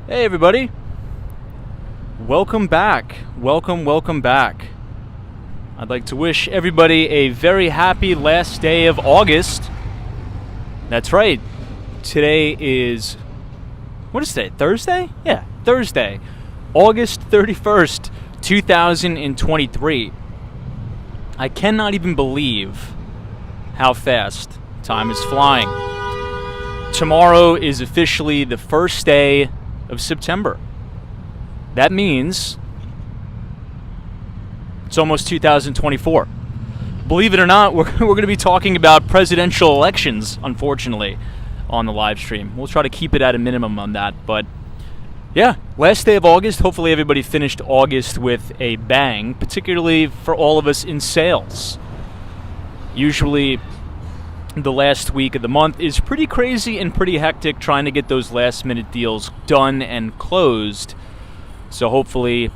Hey everybody, welcome back. Welcome back. I'd like to wish everybody a very happy last day of August. That's right, today is, what is today, Thursday? Yeah, Thursday, August 31st, 2023. I cannot even believe how fast time is flying. Tomorrow is officially the first day of September. That means it's almost 2024. Believe it or not, we're going to be talking about presidential elections, unfortunately, on the live stream. We'll try to keep it at a minimum on that. But yeah, last day of August. Hopefully everybody finished August with a bang, particularly for all of us in sales. Usually the last week of the month is pretty crazy and pretty hectic trying to get those last minute deals done and closed. So hopefully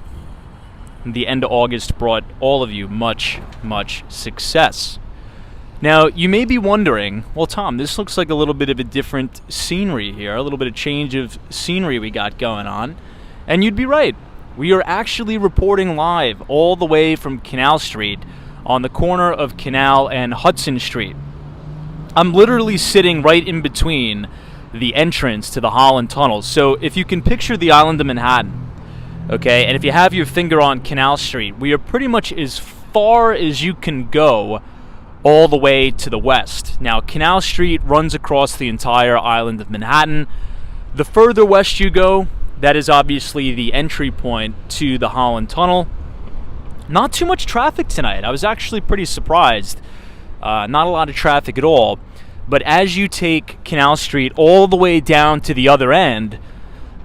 the end of August brought all of you much success. Now you may be wondering, well Tom, this looks like a little bit of a different scenery here, a little bit of change of scenery we got going on. And you'd be right. We are actually reporting live all the way from Canal Street on the corner of Canal and Hudson Street. I'm literally sitting right in between the entrance to the Holland Tunnel. So if you can picture the island of Manhattan, okay, and if you have your finger on Canal Street, we are pretty much as far as you can go all the way to the west. Now, Canal Street runs across the entire island of Manhattan. The further west you go, that is obviously the entry point to the Holland Tunnel. Not too much traffic tonight. I was actually pretty surprised. Not a lot of traffic at all. But as you take Canal Street all the way down to the other end,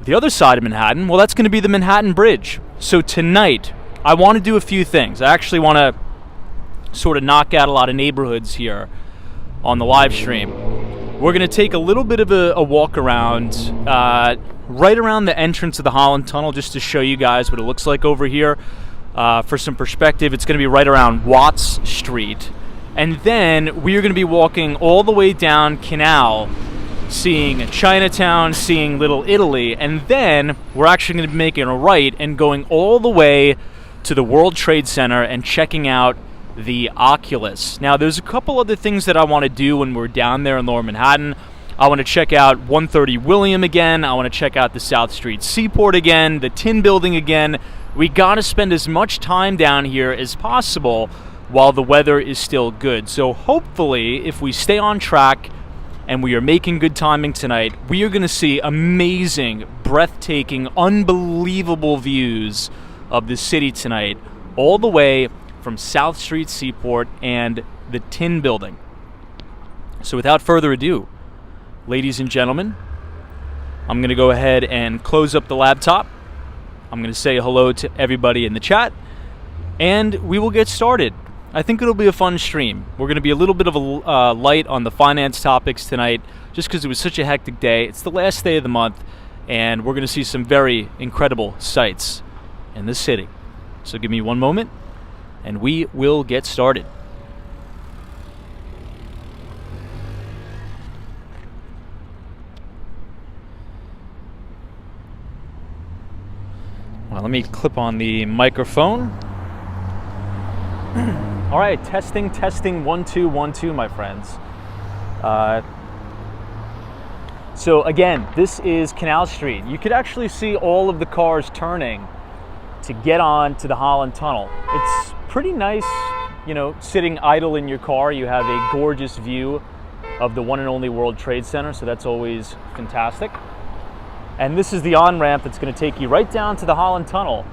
the other side of Manhattan, well, that's going to be the Manhattan Bridge. So tonight, I want to do a few things. I actually want to sort of knock out a lot of neighborhoods here on the live stream. We're going to take a little bit of a walk around right around the entrance of the Holland Tunnel just to show you guys what it looks like over here. For some perspective, it's going to be right around Watts Street. And then we are going to be walking all the way down Canal, seeing Chinatown, seeing Little Italy, and then we're actually going to be making a right and going all the way to the World Trade Center and checking out the Oculus. Now, there's a couple other things that I want to do when we're down there in Lower Manhattan. I want to check out 130 William again. I want to check out the South Street Seaport again, the Tin Building again. We got to spend as much time down here as possible while the weather is still good. So hopefully, if we stay on track and we are making good timing tonight, we are going to see amazing, breathtaking, unbelievable views of the city tonight, all the way from South Street Seaport and the Tin Building. So without further ado, ladies and gentlemen, I'm going to go ahead and close up the laptop. I'm going to say hello to everybody in the chat, and we will get started. I think it'll be a fun stream. We're going to be a little bit of a light on the finance topics tonight, just because it was such a hectic day. It's the last day of the month, and we're going to see some very incredible sights in the city. So give me one moment, and we will get started. Well, let me clip on the microphone. All right, testing, 1 2 1 2, my friends. So again, this is Canal Street. You could actually see all of the cars turning to get on to the Holland Tunnel. It's pretty nice, you know, sitting idle in your car. You have a gorgeous view of the one and only World Trade Center, so that's always fantastic. And this is the on-ramp that's going to take you right down to the Holland Tunnel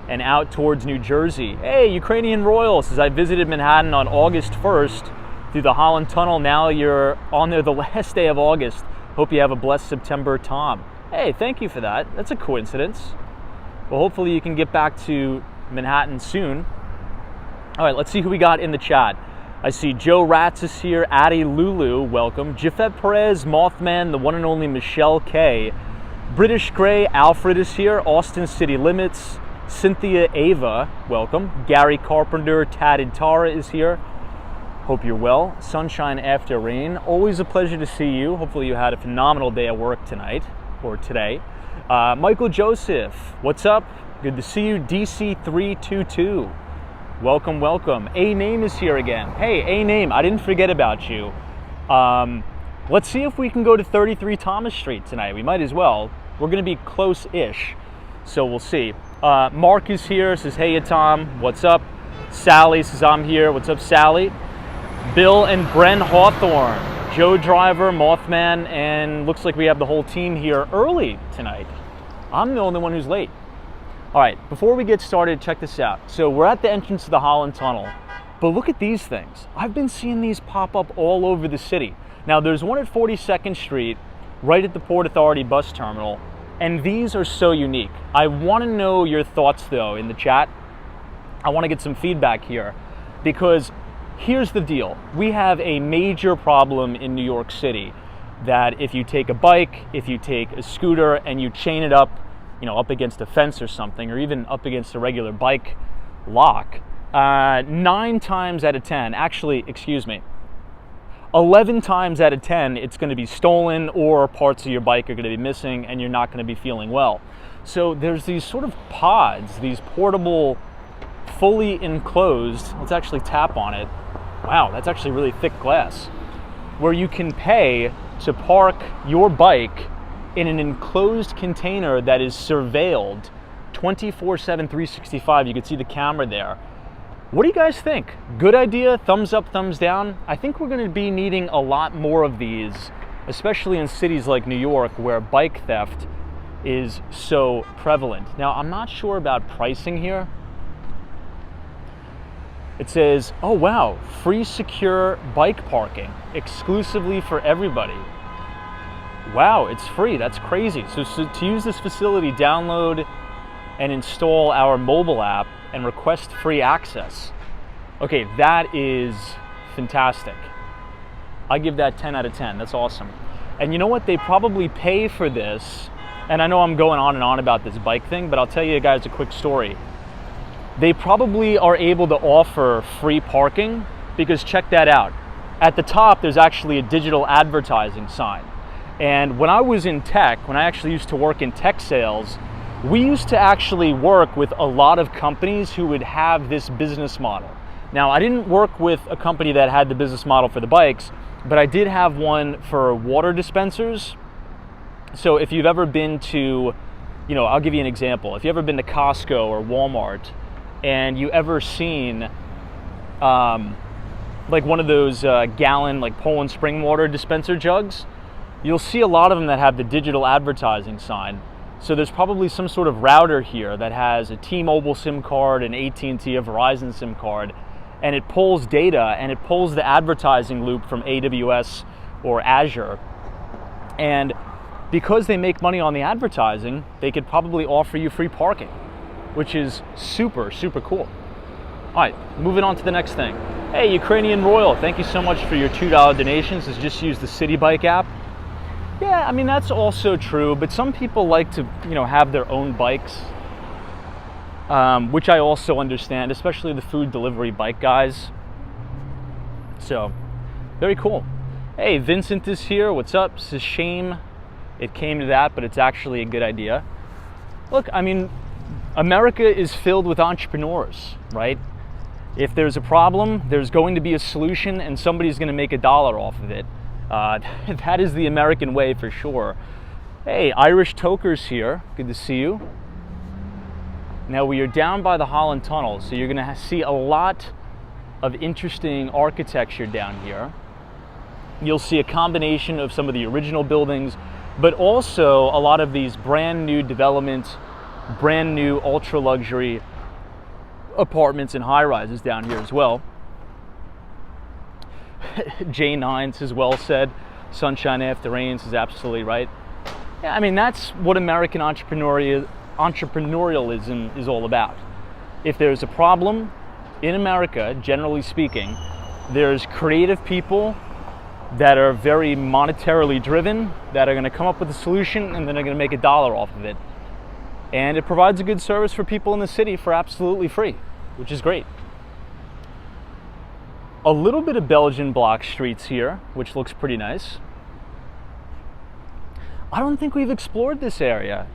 and out towards New Jersey. Hey, Ukrainian Royal says, I visited Manhattan on August 1st through the Holland Tunnel. Now you're on there the last day of August. Hope you have a blessed September, Tom. Hey, thank you for that. That's a coincidence. Well, hopefully you can get back to Manhattan soon. All right, let's see who we got in the chat. I see Joe Ratz is here, Addie Lulu, welcome. Jafet Perez, Mothman, the one and only Michelle K. British Grey, Alfred is here, Austin City Limits, Cynthia Ava, welcome. Gary Carpenter, Tatted Tara is here. Hope you're well. Sunshine after rain. Always a pleasure to see you. Hopefully you had a phenomenal day at work tonight. or today. Michael Joseph, what's up? Good to see you. DC322, welcome, welcome. A-Name is here again. Hey, A-Name, I didn't forget about you. Let's see if we can go to 33 Thomas Street tonight. We might as well. We're going to be close-ish, so we'll see. Mark is here, says, hey, Tom, what's up? Sally says, I'm here. What's up, Sally? Bill and Bren Hawthorne, Joe Driver, Mothman, and looks like we have the whole team here early tonight. I'm the only one who's late. All right, before we get started, check this out. So we're at the entrance to the Holland Tunnel, but look at these things. I've been seeing these pop up all over the city. Now, there's one at 42nd Street, right at the Port Authority bus terminal, and these are so unique. I want to know your thoughts, though, in the chat. I want to get some feedback here, because here's the deal. We have a major problem in New York City that if you take a bike, if you take a scooter, and you chain it up, up against a fence or something, or even up against a regular bike lock, 9 times out of 10, actually, excuse me, 11 times out of 10, it's going to be stolen, or parts of your bike are going to be missing, and you're not going to be feeling well. So there's these sort of pods, these portable, fully enclosed, let's actually tap on it. Wow, that's actually really thick glass, where you can pay to park your bike in an enclosed container that is surveilled 24/7, 365. You can see the camera there. What do you guys think? Good idea? Thumbs up, thumbs down? I think we're going to be needing a lot more of these, especially in cities like New York, where bike theft is so prevalent. Now, I'm not sure about pricing here. It says, oh wow, free secure bike parking, exclusively for everybody. Wow, it's free, that's crazy. So to use this facility, download and install our mobile app and request free access. Okay, that is fantastic. I give that 10 out of 10, that's awesome. And you know what, they probably pay for this, and I know I'm going on and on about this bike thing, but I'll tell you guys a quick story. They probably are able to offer free parking because check that out. At the top, there's actually a digital advertising sign. And when I was in tech, when I actually used to work in tech sales, we used to actually work with a lot of companies who would have this business model. Now, I didn't work with a company that had the business model for the bikes, but I did have one for water dispensers. So if you've ever been to, I'll give you an example. If you've ever been to Costco or Walmart, and you ever seen like one of those gallon, like Poland Spring water dispenser jugs, you'll see a lot of them that have the digital advertising sign. So there's probably some sort of router here that has a T-Mobile SIM card, an AT&T, a Verizon SIM card, and it pulls data and it pulls the advertising loop from AWS or Azure. And because they make money on the advertising, they could probably offer you free parking, which is super, super cool. All right, moving on to the next thing. Hey, Ukrainian Royal, thank you so much for your $2 donations. Just use the City Bike app. Yeah, I mean, that's also true, but some people like to, have their own bikes, which I also understand, especially the food delivery bike guys. So, very cool. Hey, Vincent is here. What's up? It's a shame it came to that, but it's actually a good idea. Look, I mean, America is filled with entrepreneurs, right? If there's a problem, there's going to be a solution, and somebody's going to make $1 off of it. That is the American way for sure. Hey, Irish Toker's here. Good to see you. Now we are down by the Holland Tunnel, so you're going to see a lot of interesting architecture down here. You'll see a combination of some of the original buildings, but also a lot of these brand new developments, brand new ultra luxury apartments and high rises down here as well. J9 says, well said. Sunshine after rain is absolutely right. Yeah, I mean, that's what American entrepreneurialism is all about. If there's a problem in America, generally speaking, there's creative people that are very monetarily driven, that are going to come up with a solution, and then are going to make $1 off of it. And it provides a good service for people in the city for absolutely free, which is great. A little bit of Belgian block streets here, which looks pretty nice. I don't think we've explored this area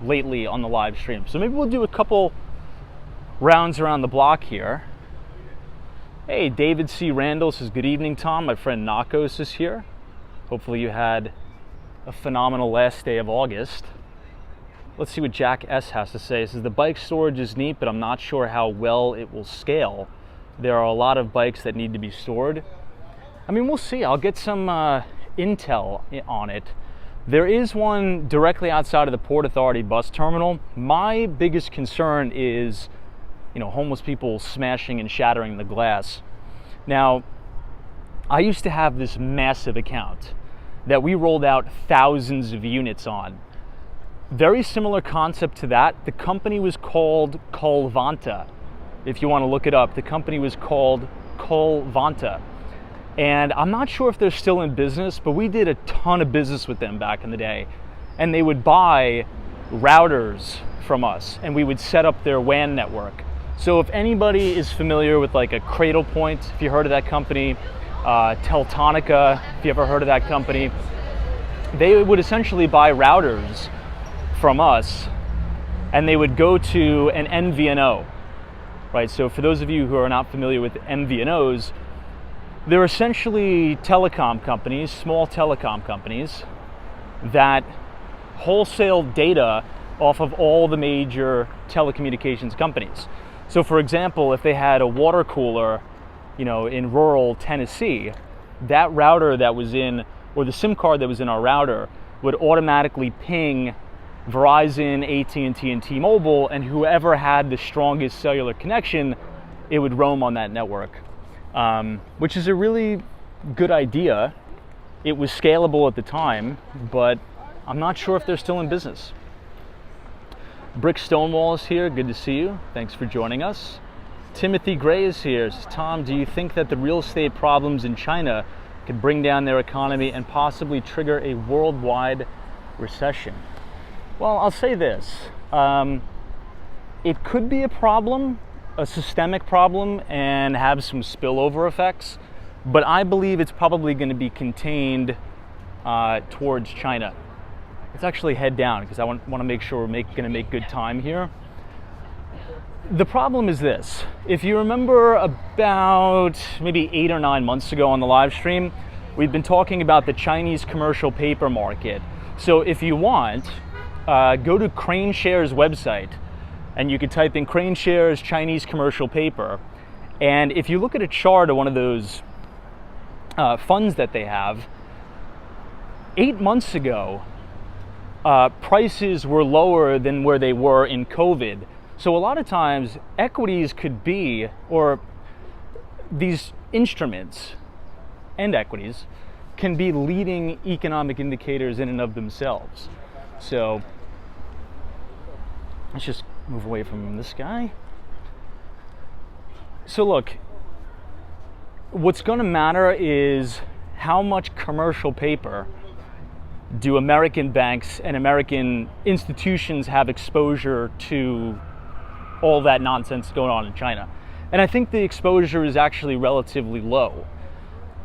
lately on the live stream. So maybe we'll do a couple rounds around the block here. Hey, David C. Randall says, good evening, Tom. My friend Nakos is here. Hopefully you had a phenomenal last day of August. Let's see what Jack S. has to say. He says, the bike storage is neat, but I'm not sure how well it will scale. There are a lot of bikes that need to be stored. I mean, we'll see. I'll get some intel on it. There is one directly outside of the Port Authority bus terminal. My biggest concern is, homeless people smashing and shattering the glass. Now, I used to have this massive account that we rolled out thousands of units on. Very similar concept to that. The company was called Colvanta. If you want to look it up, the company was called Colvanta. And I'm not sure if they're still in business, but we did a ton of business with them back in the day. And they would buy routers from us, and we would set up their WAN network. So if anybody is familiar with like a Cradlepoint, if you heard of that company, Teltonica, if you ever heard of that company, they would essentially buy routers from us, and they would go to an MVNO, right? So for those of you who are not familiar with MVNOs, they're essentially telecom companies, small telecom companies, that wholesale data off of all the major telecommunications companies. So for example, if they had a water cooler, in rural Tennessee, that router that was in, or the SIM card that was in our router would automatically ping Verizon, AT&T, and T-Mobile, and whoever had the strongest cellular connection, it would roam on that network, which is a really good idea. It was scalable at the time, but I'm not sure if they're still in business. Brick Stonewall is here. Good to see you. Thanks for joining us. Timothy Gray is here. Says, Tom, do you think that the real estate problems in China could bring down their economy and possibly trigger a worldwide recession? Well, I'll say this. It could be a problem, a systemic problem, and have some spillover effects, but I believe it's probably going to be contained towards China. Let's actually head down because I want to make sure we're going to make good time here. The problem is this. If you remember about maybe 8 or 9 months ago on the live stream, we've been talking about the Chinese commercial paper market. So if you want, go to KraneShares website and you can type in KraneShares Chinese commercial paper. And if you look at a chart of one of those funds that they have, 8 months ago, prices were lower than where they were in COVID. So a lot of times equities could be, or these instruments and equities can be leading economic indicators in and of themselves. So let's just move away from this guy. So look, what's going to matter is how much commercial paper do American banks and American institutions have exposure to all that nonsense going on in China. And I think the exposure is actually relatively low.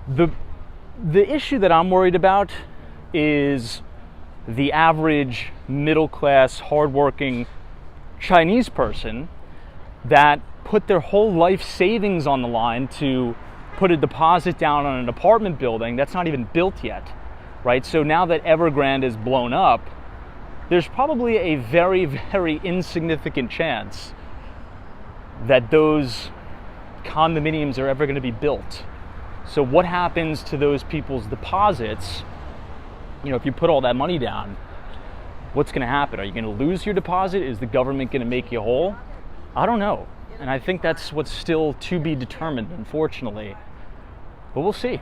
The issue that I'm worried about is the average middle-class, hardworking Chinese person that put their whole life savings on the line to put a deposit down on an apartment building that's not even built yet. Right? So now that Evergrande is blown up, there's probably a very, very insignificant chance that those condominiums are ever going to be built. So what happens to those people's deposits? If you put all that money down, what's going to happen? Are you going to lose your deposit? Is the government going to make you whole? I don't know. And I think that's what's still to be determined, unfortunately. But we'll see.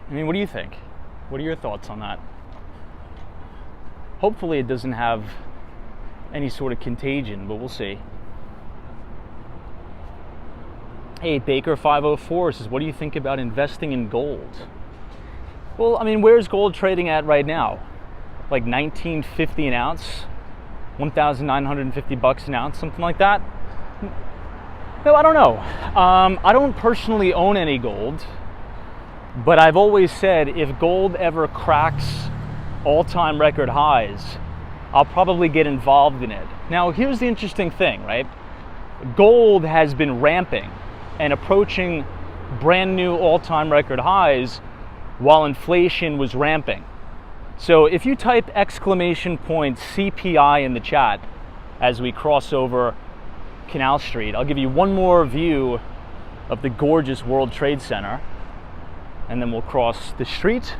I mean, what do you think? What are your thoughts on that? Hopefully it doesn't have any sort of contagion, but we'll see. Hey, Baker504 says, what do you think about investing in gold? Well, I mean, where's gold trading at right now? Like $19.50 an ounce? $1,950 an ounce, something like that? No, I don't know. I don't personally own any gold. But I've always said if gold ever cracks all-time record highs, I'll probably get involved in it. Now, here's the interesting thing, right? Gold has been ramping and approaching brand new all-time record highs while inflation was ramping. So if you type exclamation point CPI in the chat as we cross over Canal Street, I'll give you one more view of the gorgeous World Trade Center, and then we'll cross the street.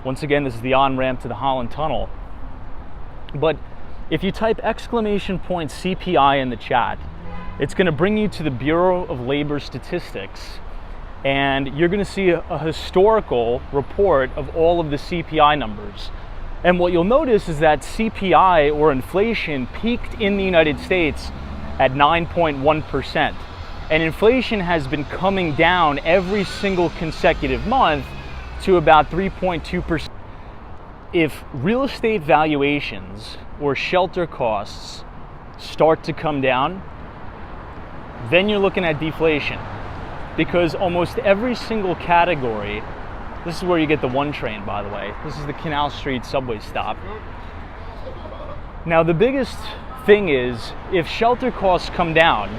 Once again, this is the on-ramp to the Holland Tunnel. But if you type exclamation point CPI in the chat, it's going to bring you to the Bureau of Labor Statistics, and you're going to see a historical report of all of the CPI numbers. And what you'll notice is that CPI, or inflation, peaked in the United States at 9.1%. And inflation has been coming down every single consecutive month to about 3.2%. If real estate valuations or shelter costs start to come down, then you're looking at deflation, because almost every single category, this is where you get the one train, by the way. This is the Canal Street subway stop. Now, the biggest thing is, if shelter costs come down,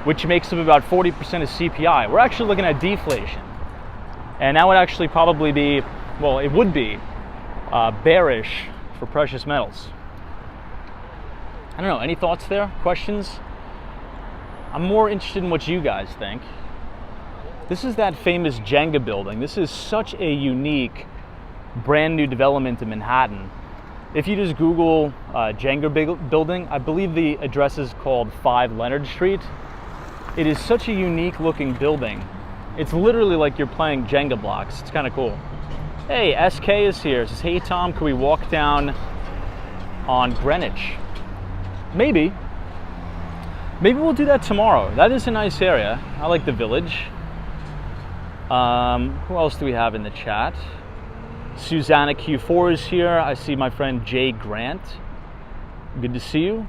which makes up about 40% of CPI, we're actually looking at deflation. And that would actually probably be, well, it would be bearish for precious metals. I don't know, any thoughts there? Questions? I'm more interested in what you guys think. This is that famous Jenga building. This is such a unique, brand new development in Manhattan. If you just Google Jenga building, I believe the address is called 5 Leonard Street. It is such a unique looking building. It's literally like you're playing Jenga blocks. It's kind of cool. Hey, SK is here. It says, hey Tom, can we walk down on Greenwich? Maybe. Maybe we'll do that tomorrow. That is a nice area. I like the Village. Who else do we have in the chat? Susanna Q4 is here. I see my friend Jay Grant. Good to see you.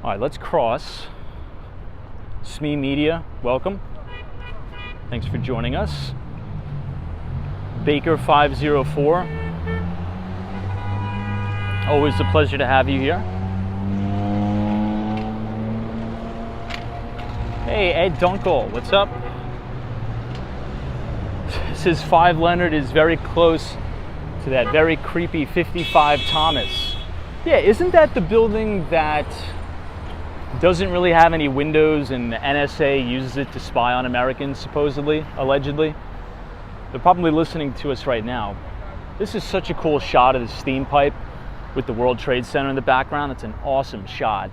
All right, let's cross. SME Media, welcome. Thanks for joining us. Baker 504. Always a pleasure to have you here. Hey, Ed Dunkel, what's up? This is 5 Leonard is very close to that very creepy 55 Thomas. Yeah, isn't that the building that doesn't really have any windows and the NSA uses it to spy on Americans, supposedly, allegedly? They're probably listening to us right now. This is such a cool shot of the steam pipe with the World Trade Center in the background. It's an awesome shot.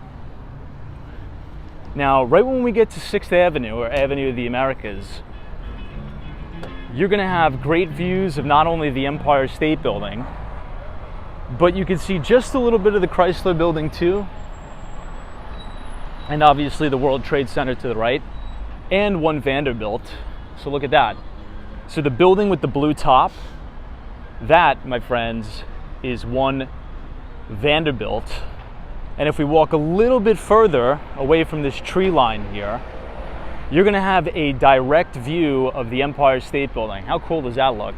Now, right when we get to 6th Avenue, or Avenue of the Americas, you're going to have great views of not only the Empire State Building, but you can see just a little bit of the Chrysler Building too, and obviously the World Trade Center to the right, and One Vanderbilt. So look at that. So the building with the blue top, that, my friends, is One Vanderbilt. And if we walk a little bit further away from this tree line here, you're going to have a direct view of the Empire State Building. How cool does that look?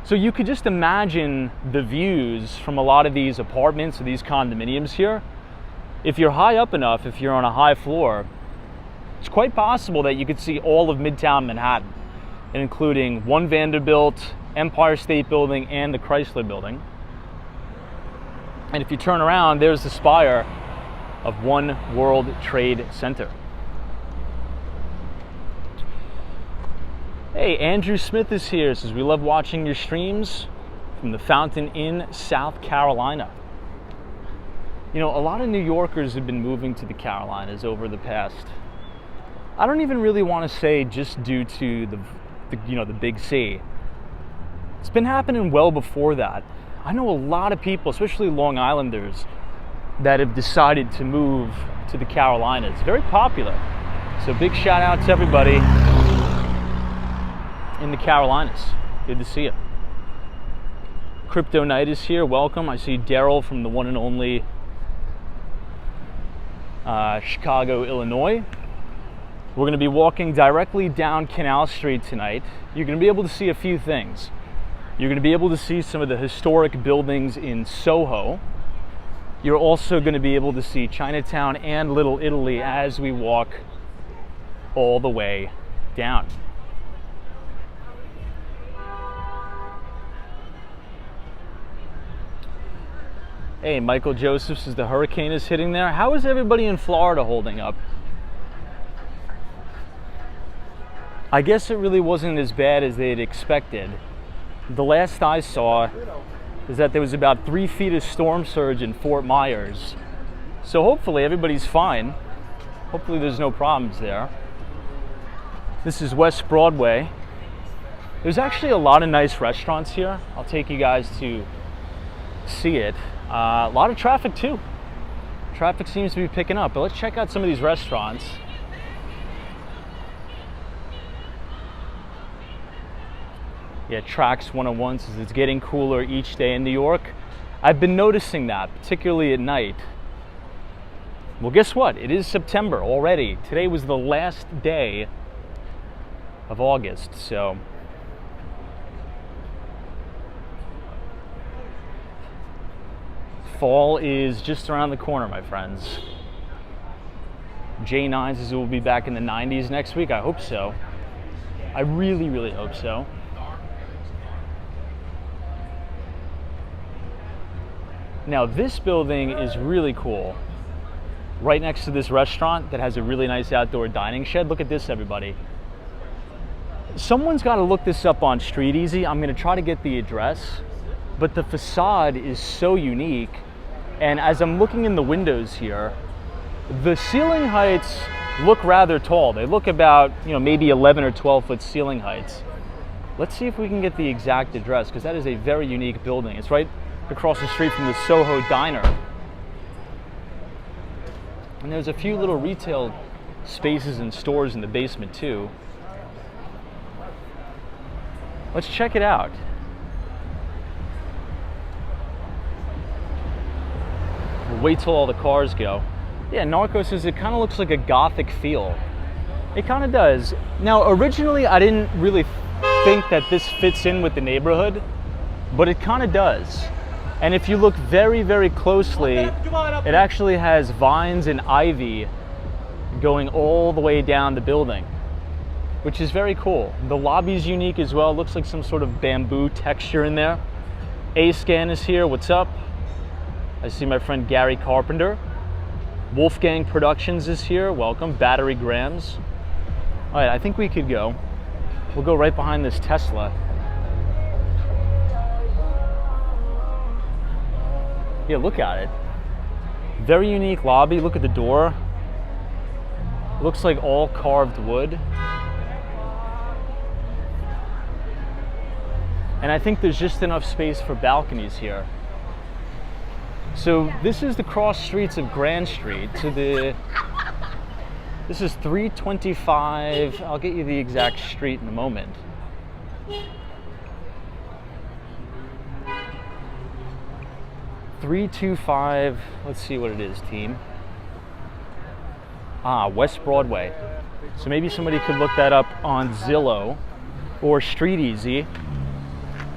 So you could just imagine the views from a lot of these apartments or these condominiums here. If you're high up enough, if you're on a high floor, it's quite possible that you could see all of Midtown Manhattan, including One Vanderbilt, Empire State Building, and the Chrysler Building. And if you turn around, there's the spire of One World Trade Center. Hey, Andrew Smith is here. Says, we love watching your streams from the Fountain Inn, South Carolina. You know, a lot of New Yorkers have been moving to the Carolinas over the past, I don't even really want to say just due to the big C. It's been happening well before that. I know a lot of people, especially Long Islanders, that have decided to move to the Carolinas. It's very popular. So big shout out to everybody in the Carolinas. Good to see you. Crypto Knight is here. Welcome. I see Daryl from the one and only Chicago, Illinois. We're going to be walking directly down Canal Street tonight. You're going to be able to see a few things. You're going to be able to see some of the historic buildings in Soho. You're also going to be able to see Chinatown and Little Italy as we walk all the way down. Hey, Michael Joseph says the hurricane is hitting there. How is everybody in Florida holding up? I guess it really wasn't as bad as they had expected. The last I saw is that there was about 3 feet of storm surge in Fort Myers. So hopefully everybody's fine. Hopefully there's no problems there. This is West Broadway. There's actually a lot of nice restaurants here. I'll take you guys to see it. A lot of traffic too. Traffic seems to be picking up, but let's check out some of these restaurants. Yeah, Trax 101 says it's getting cooler each day in New York. I've been noticing that, particularly at night. Well, guess what? It is September already. Today was the last day of August, so fall is just around the corner, my friends. J9 says it will be back in the 90s next week. I hope so. I really, really hope so. Now, this building is really cool. Right next to this restaurant that has a really nice outdoor dining shed. Look at this, everybody. Someone's got to look this up on StreetEasy. I'm going to try to get the address. But the facade is so unique. And as I'm looking in the windows here, the ceiling heights look rather tall. They look about, maybe 11 or 12 foot ceiling heights. Let's see if we can get the exact address, because that is a very unique building. It's right across the street from the Soho Diner. And there's a few little retail spaces and stores in the basement too. Let's check it out. We'll wait till all the cars go. Yeah, Narcos says it kind of looks like a gothic feel. It kind of does. Now, originally I didn't really think that this fits in with the neighborhood, but it kind of does. And if you look very, very closely, it actually has vines and ivy going all the way down the building, which is very cool. The lobby's unique as well. It looks like some sort of bamboo texture in there. A-Scan is here. What's up? I see my friend Gary Carpenter. Wolfgang Productions is here. Welcome. Battery Grams. All right, I think we could go. We'll go right behind this Tesla. Yeah, look at it. Very unique lobby. Look at the door. Looks like all carved wood. And I think there's just enough space for balconies here. So this is the cross streets of Grand Street to the, this is 325, I'll get you the exact street in a moment. .325, let's see what it is, team. West Broadway. So maybe somebody could look that up on Zillow or StreetEasy.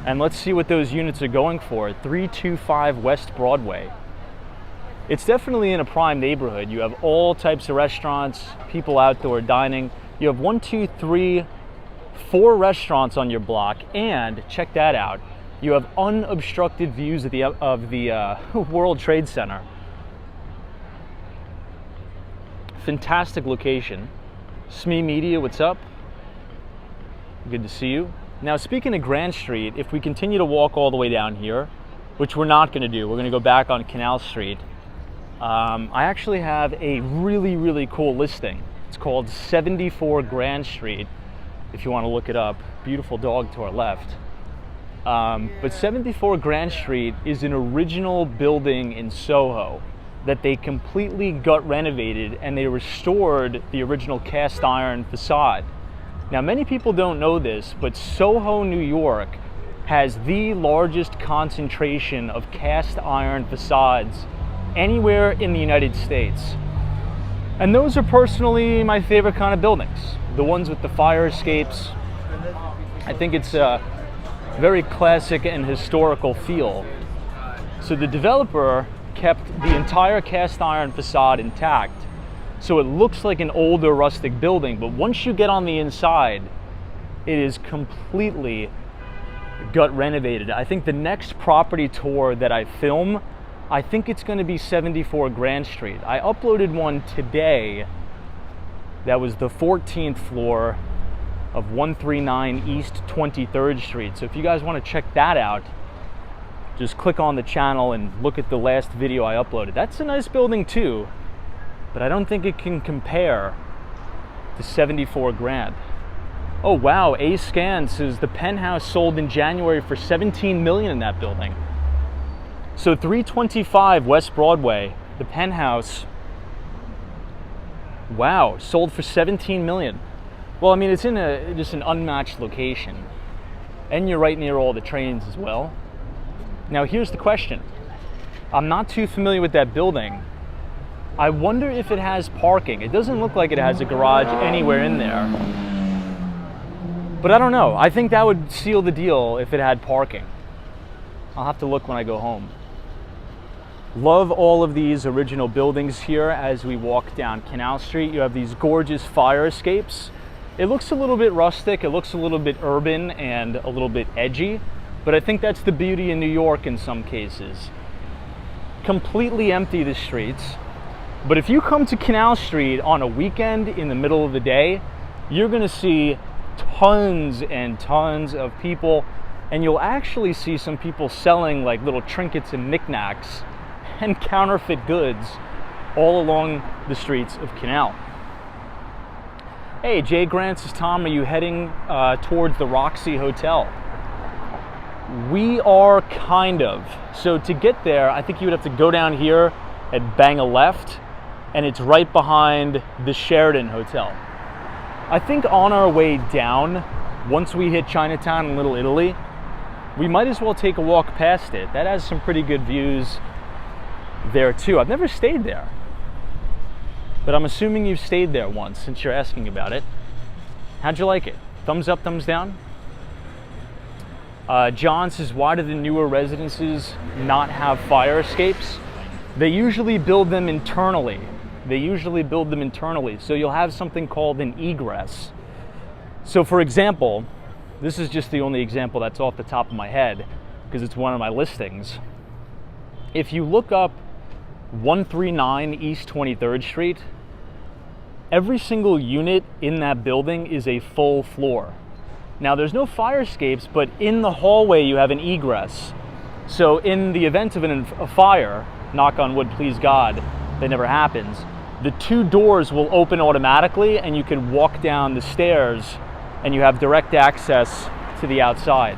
And let's see what those units are going for. 325 West Broadway. It's definitely in a prime neighborhood. You have all types of restaurants, people outdoor dining. You have 1, 2, 3, 4 restaurants on your block, and check that out. You have unobstructed views of the World Trade Center. Fantastic location. SME Media, what's up? Good to see you. Now, speaking of Grand Street, if we continue to walk all the way down here, which we're not going to do, we're going to go back on Canal Street. I actually have a really, really cool listing. It's called 74 Grand Street, if you want to look it up. Beautiful dog to our left. But 74 Grand Street is an original building in Soho that they completely gut renovated, and they restored the original cast iron facade. Now, many people don't know this, but Soho, New York has the largest concentration of cast iron facades anywhere in the United States. And those are personally my favorite kind of buildings. The ones with the fire escapes. I think it's very classic and historical feel. So the developer kept the entire cast iron facade intact, so it looks like an older rustic building, but once you get on the inside, it is completely gut renovated. I think the next property tour that I film, I think it's going to be 74 Grand Street. I uploaded one today that was the 14th floor of 139 East 23rd Street. So if you guys want to check that out, just click on the channel and look at the last video I uploaded. That's a nice building too, but I don't think it can compare to 74 Grand. Oh wow, A Scan says the penthouse sold in January for $17 million in that building. So 325 West Broadway, the penthouse, wow, sold for $17 million. Well, I mean, it's in just an unmatched location, and you're right near all the trains as well. Now here's the question. I'm not too familiar with that building. I wonder if it has parking. It doesn't look like it has a garage anywhere in there. But I don't know. I think that would seal the deal if it had parking. I'll have to look when I go home. Love all of these original buildings here as we walk down Canal Street. You have these gorgeous fire escapes. It looks a little bit rustic, it looks a little bit urban and a little bit edgy, but I think that's the beauty in New York in some cases. Completely empty, the streets. But if you come to Canal Street on a weekend in the middle of the day, you're gonna see tons and tons of people, and you'll actually see some people selling like little trinkets and knickknacks and counterfeit goods all along the streets of Canal. Hey, Jay Grant says, Tom, are you heading towards the Roxy Hotel? We are kind of. So to get there, I think you would have to go down here and bang a left, and it's right behind the Sheraton Hotel. I think on our way down, once we hit Chinatown and Little Italy, we might as well take a walk past it. That has some pretty good views there too. I've never stayed there, but I'm assuming you've stayed there once since you're asking about it. How'd you like it? Thumbs up, thumbs down? John says, why do the newer residences not have fire escapes? They usually build them internally. So you'll have something called an egress. So for example, this is just the only example that's off the top of my head because it's one of my listings. If you look up 139 East 23rd Street, every single unit in that building is a full floor. Now there's no fire escapes, but in the hallway you have an egress. So in the event of a fire, knock on wood, please God, that never happens, the two doors will open automatically and you can walk down the stairs and you have direct access to the outside.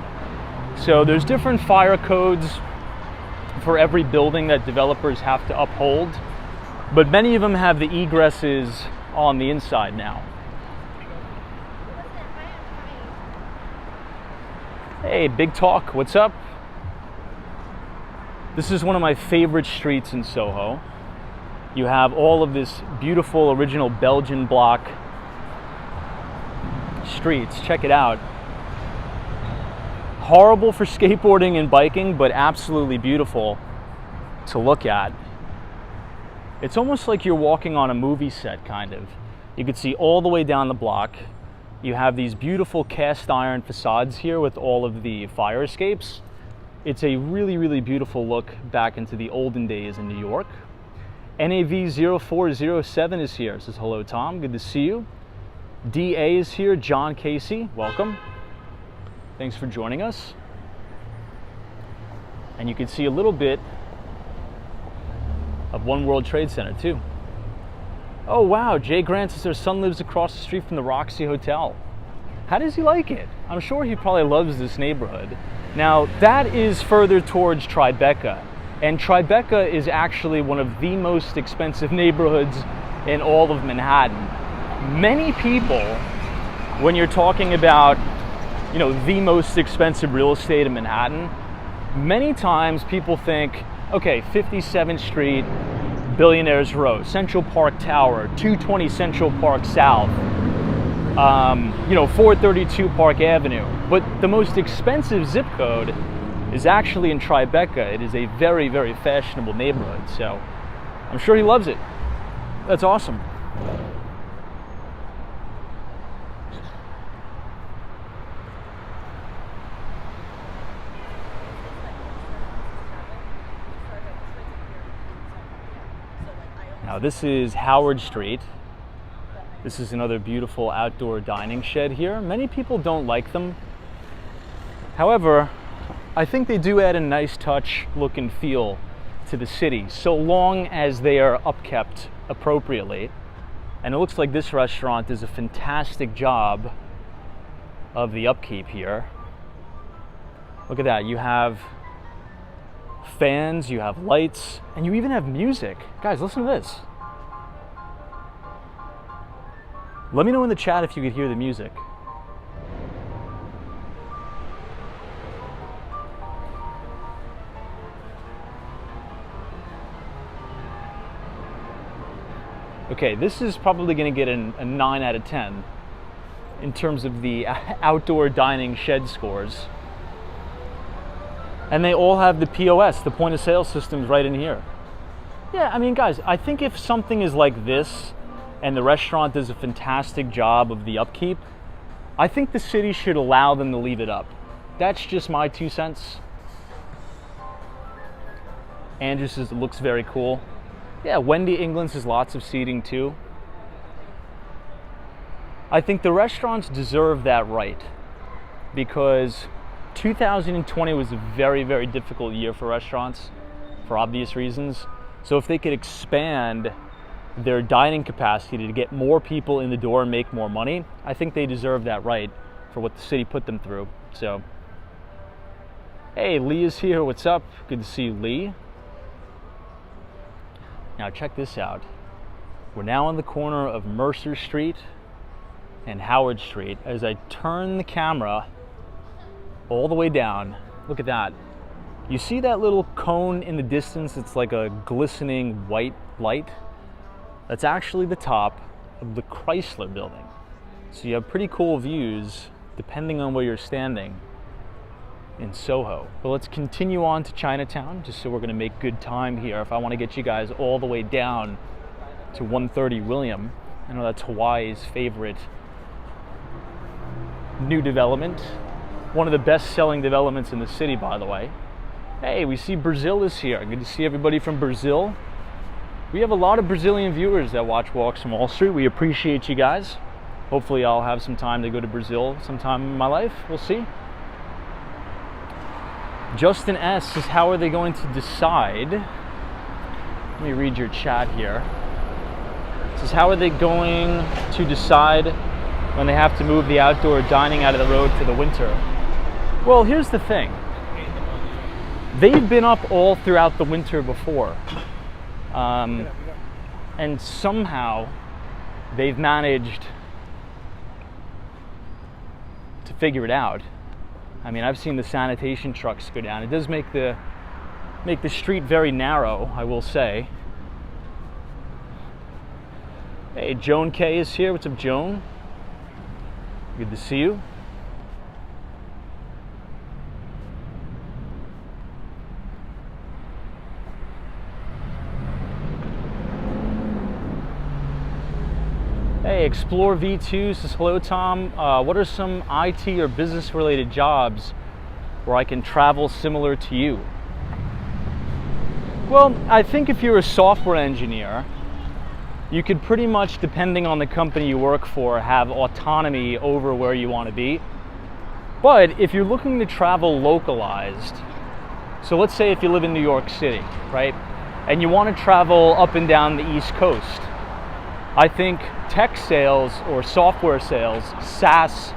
So there's different fire codes for every building that developers have to uphold, but many of them have the egresses on the inside now. Hey, Big Talk, what's up? This is one of my favorite streets in Soho. You have all of this beautiful original Belgian block streets. Check it out. Horrible for skateboarding and biking, but absolutely beautiful to look at. It's almost like you're walking on a movie set, kind of. You could see all the way down the block. You have these beautiful cast iron facades here with all of the fire escapes. It's a really, really beautiful look back into the olden days in New York. NAV0407 is here. Says, hello, Tom. Good to see you. DA is here. John Casey, welcome. Thanks for joining us. And you can see a little bit of One World Trade Center, too. Oh, wow. Jay Grant says their son lives across the street from the Roxy Hotel. How does he like it? I'm sure he probably loves this neighborhood. Now, that is further towards Tribeca. And Tribeca is actually one of the most expensive neighborhoods in all of Manhattan. Many people, when you're talking about, you know, the most expensive real estate in Manhattan, many times people think, okay, 57th Street, Billionaires Row, Central Park Tower, 220 Central Park South, 432 Park Avenue. But the most expensive zip code is actually in Tribeca. It is a very, very fashionable neighborhood, so I'm sure he loves it. That's awesome. Now this is Howard Street. This is another beautiful outdoor dining shed here. Many people don't like them. However, I think they do add a nice touch, look and feel to the city, so long as they are upkept appropriately. And it looks like this restaurant does a fantastic job of the upkeep here. Look at that, you have fans, you have lights, and you even have music. Guys, listen to this. Let me know in the chat if you could hear the music. Okay, this is probably going to get a 9 out of 10 in terms of the outdoor dining shed scores. And they all have the POS, the point of sale systems right in here. Yeah, I mean, guys, I think if something is like this and the restaurant does a fantastic job of the upkeep, I think the city should allow them to leave it up. That's just my 2 cents. Andrew says it looks very cool. Yeah, Wendy England's has lots of seating too. I think the restaurants deserve that right, because 2020 was a very, very difficult year for restaurants for obvious reasons. So if they could expand their dining capacity to get more people in the door and make more money, I think they deserve that right for what the city put them through. So, hey, Lee is here. What's up? Good to see you, Lee. Now check this out. We're now on the corner of Mercer Street and Howard Street. As I turn the camera all the way down, look at that. You see that little cone in the distance? It's like a glistening white light. That's actually the top of the Chrysler Building. So you have pretty cool views depending on where you're standing in Soho. But let's continue on to Chinatown, just so we're gonna make good time here. If I wanna get you guys all the way down to 130 William, I know that's Hawaii's favorite new development. One of the best-selling developments in the city, by the way. Hey, we see Brazil is here. Good to see everybody from Brazil. We have a lot of Brazilian viewers that watch Walks from Wall Street. We appreciate you guys. Hopefully I'll have some time to go to Brazil sometime in my life. We'll see. Justin S says, how are they going to decide? Let me read your chat here. It says, how are they going to decide when they have to move the outdoor dining out of the road for the winter? Well, here's the thing. They've been up all throughout the winter before. And somehow they've managed to figure it out. I mean, I've seen the sanitation trucks go down. It does make the street very narrow, I will say. Hey, Joan K is here. What's up, Joan? Good to see you. Hey, Explore V2 says, hello, Tom. What are some IT or business related jobs where I can travel similar to you? Well, I think if you're a software engineer, you could pretty much, depending on the company you work for, have autonomy over where you want to be. But if you're looking to travel localized, so let's say if you live in New York City, right? And you want to travel up and down the East Coast, I think tech sales or software sales, SaaS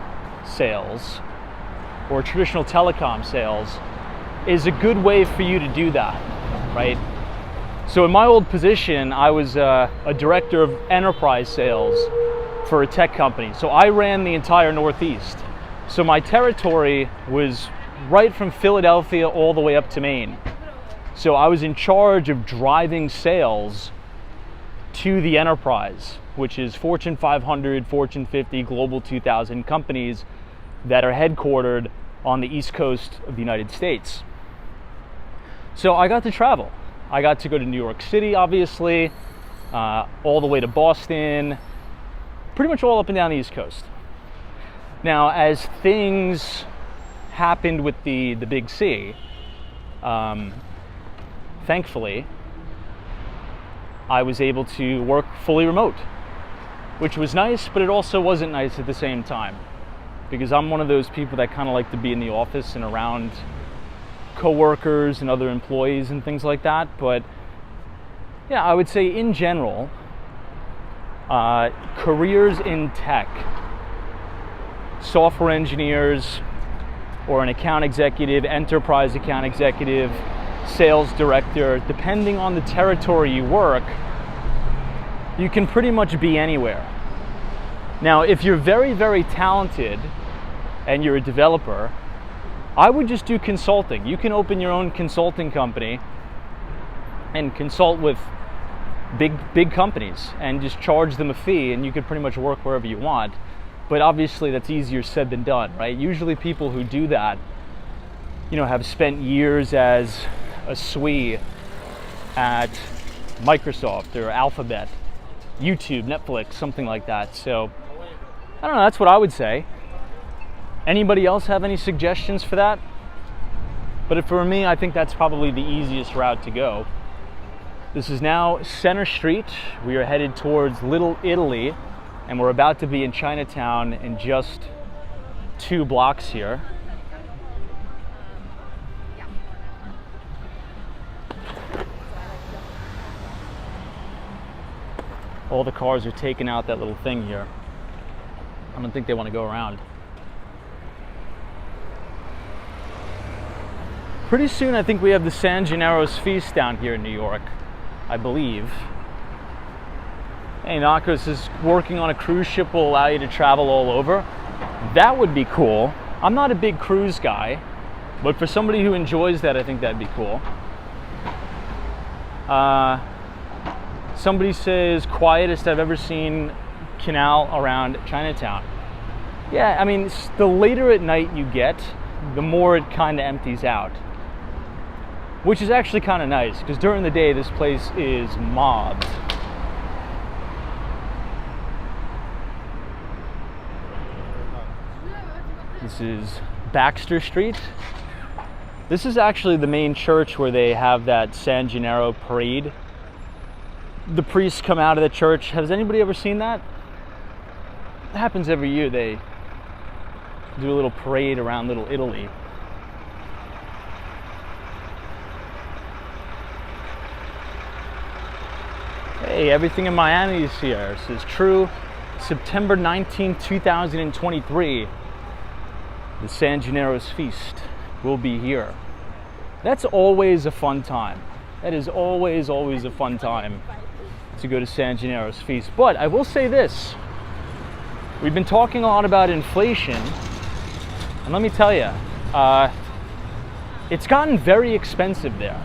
sales, or traditional telecom sales is a good way for you to do that, right? So in my old position, I was a director of enterprise sales for a tech company. So I ran the entire Northeast. So my territory was right from Philadelphia all the way up to Maine. So I was in charge of driving sales to the enterprise, which is Fortune 500, Fortune 50, Global 2000 companies that are headquartered on the East Coast of the United States. So I got to travel. I got to go to New York City, obviously, all the way to Boston, pretty much all up and down the East Coast. Now, as things happened with the Big C, thankfully, I was able to work fully remote, which was nice, but it also wasn't nice at the same time, because I'm one of those people that kind of like to be in the office and around coworkers and other employees and things like that. But yeah, I would say in general, careers in tech, software engineers, or an account executive, enterprise account executive, sales director, depending on the territory you work, you can pretty much be anywhere. Now, if you're very, very talented and you're a developer, I would just do consulting. You can open your own consulting company and consult with big companies and just charge them a fee, and you could pretty much work wherever you want. But obviously that's easier said than done, right? Usually people who do that, have spent years as a SWE at Microsoft or Alphabet, YouTube, Netflix, something like that. So I don't know, that's what I would say. Anybody else have any suggestions for that? But for me, I think that's probably the easiest route to go. This is now Center Street. We are headed towards Little Italy, and we're about to be in Chinatown in just 2 blocks here. All the cars are taking out that little thing here. I don't think they want to go around. Pretty soon, I think we have the San Gennaro's Feast down here in New York, I believe. Hey, Narcos is working on a cruise ship will allow you to travel all over. That would be cool. I'm not a big cruise guy, but for somebody who enjoys that, I think that'd be cool. Somebody says quietest I've ever seen canal around Chinatown. Yeah, I mean, the later at night you get, the more it kind of empties out. Which is actually kind of nice, because during the day this place is mobbed. This is Baxter Street. This is actually the main church where they have that San Gennaro parade. The priests come out of the church. Has anybody ever seen that? It happens every year. They do a little parade around Little Italy. Hey, everything in Miami is here. This is true. September 19, 2023. The San Gennaro's Feast will be here. That's always a fun time. That is always a fun time to go to San Gennaro's Feast. But I will say this. We've been talking a lot about inflation. And let me tell you, it's gotten very expensive there,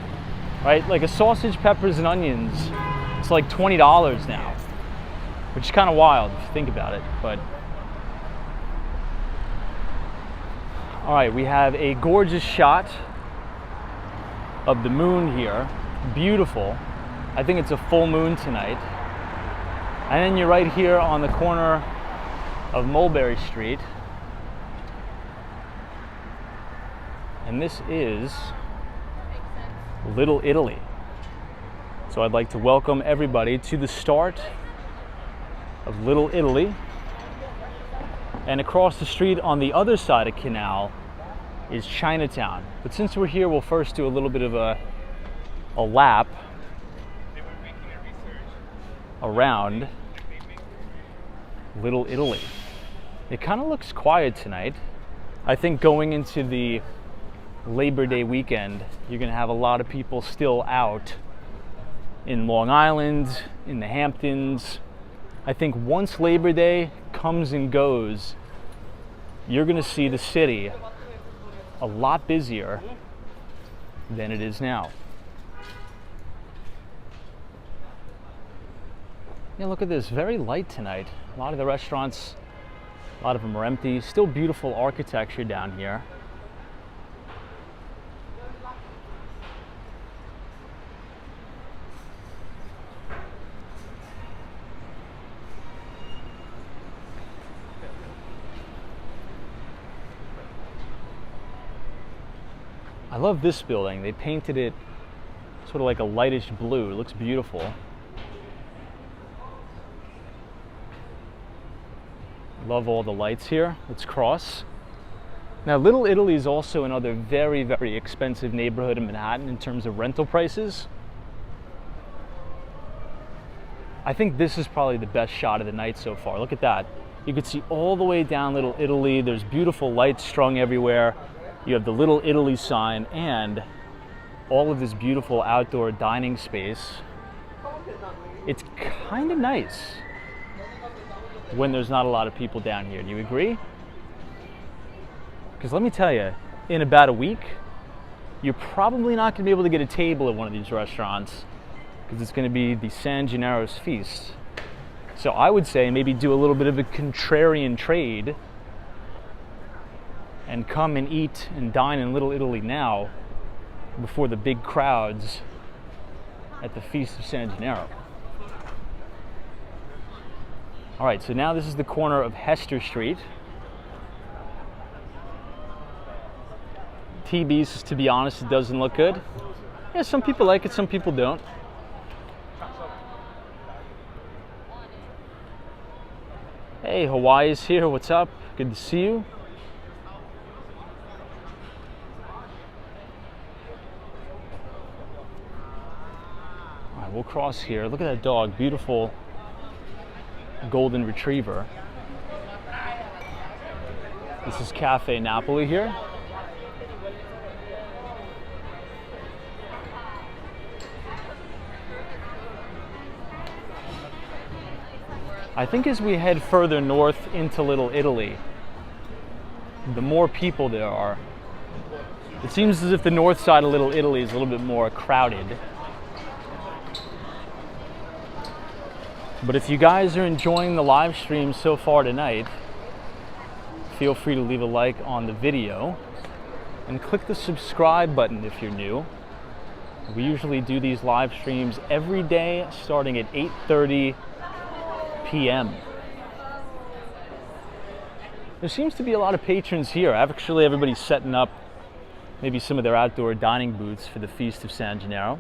right? Like a sausage, peppers, and onions, it's like $20 now, which is kind of wild if you think about it. But all right, we have a gorgeous shot of the moon here. Beautiful. I think it's a full moon tonight. And then you're right here on the corner of Mulberry Street. And this is Little Italy. So I'd like to welcome everybody to the start of Little Italy. And across the street on the other side of Canal is Chinatown. But since we're here, we'll first do a little bit of a lap around Little Italy. It kind of looks quiet tonight. I think going into the Labor Day weekend, you're going to have a lot of people still out in Long Island, in the Hamptons. I think once Labor Day comes and goes, you're going to see the city a lot busier than it is now. Yeah, look at this, very light tonight. A lot of the restaurants A lot of them are empty. Still beautiful architecture down here. I love this building. They painted it sort of like a lightish blue. It looks beautiful. Love all the lights here. Let's cross. Now, Little Italy is also another very, very expensive neighborhood in Manhattan in terms of rental prices. I think this is probably the best shot of the night so far. Look at that. You can see all the way down Little Italy. There's beautiful lights strung everywhere. You have the Little Italy sign and all of this beautiful outdoor dining space. It's kind of nice when there's not a lot of people down here. Do you agree? Because let me tell you, in about a week, you're probably not going to be able to get a table at one of these restaurants because it's going to be the San Gennaro's feast. So I would say maybe do a little bit of a contrarian trade and come and eat and dine in Little Italy now before the big crowds at the Feast of San Gennaro. All right, so now this is the corner of Hester Street. TB's, to be honest, it doesn't look good. Yeah, some people like it, some people don't. Hey, Hawaii's here, what's up? Good to see you. All right, we'll cross here. Look at that dog, beautiful golden retriever. This is Cafe Napoli here. I think as we head further north into Little Italy, the more people there are. It seems as if the north side of Little Italy is a little bit more crowded. But if you guys are enjoying the live stream so far tonight, feel free to leave a like on the video and click the subscribe button if you're new. We usually do these live streams every day starting at 8:30 p.m. There seems to be a lot of patrons here. Actually, everybody's setting up maybe some of their outdoor dining booths for the Feast of San Gennaro.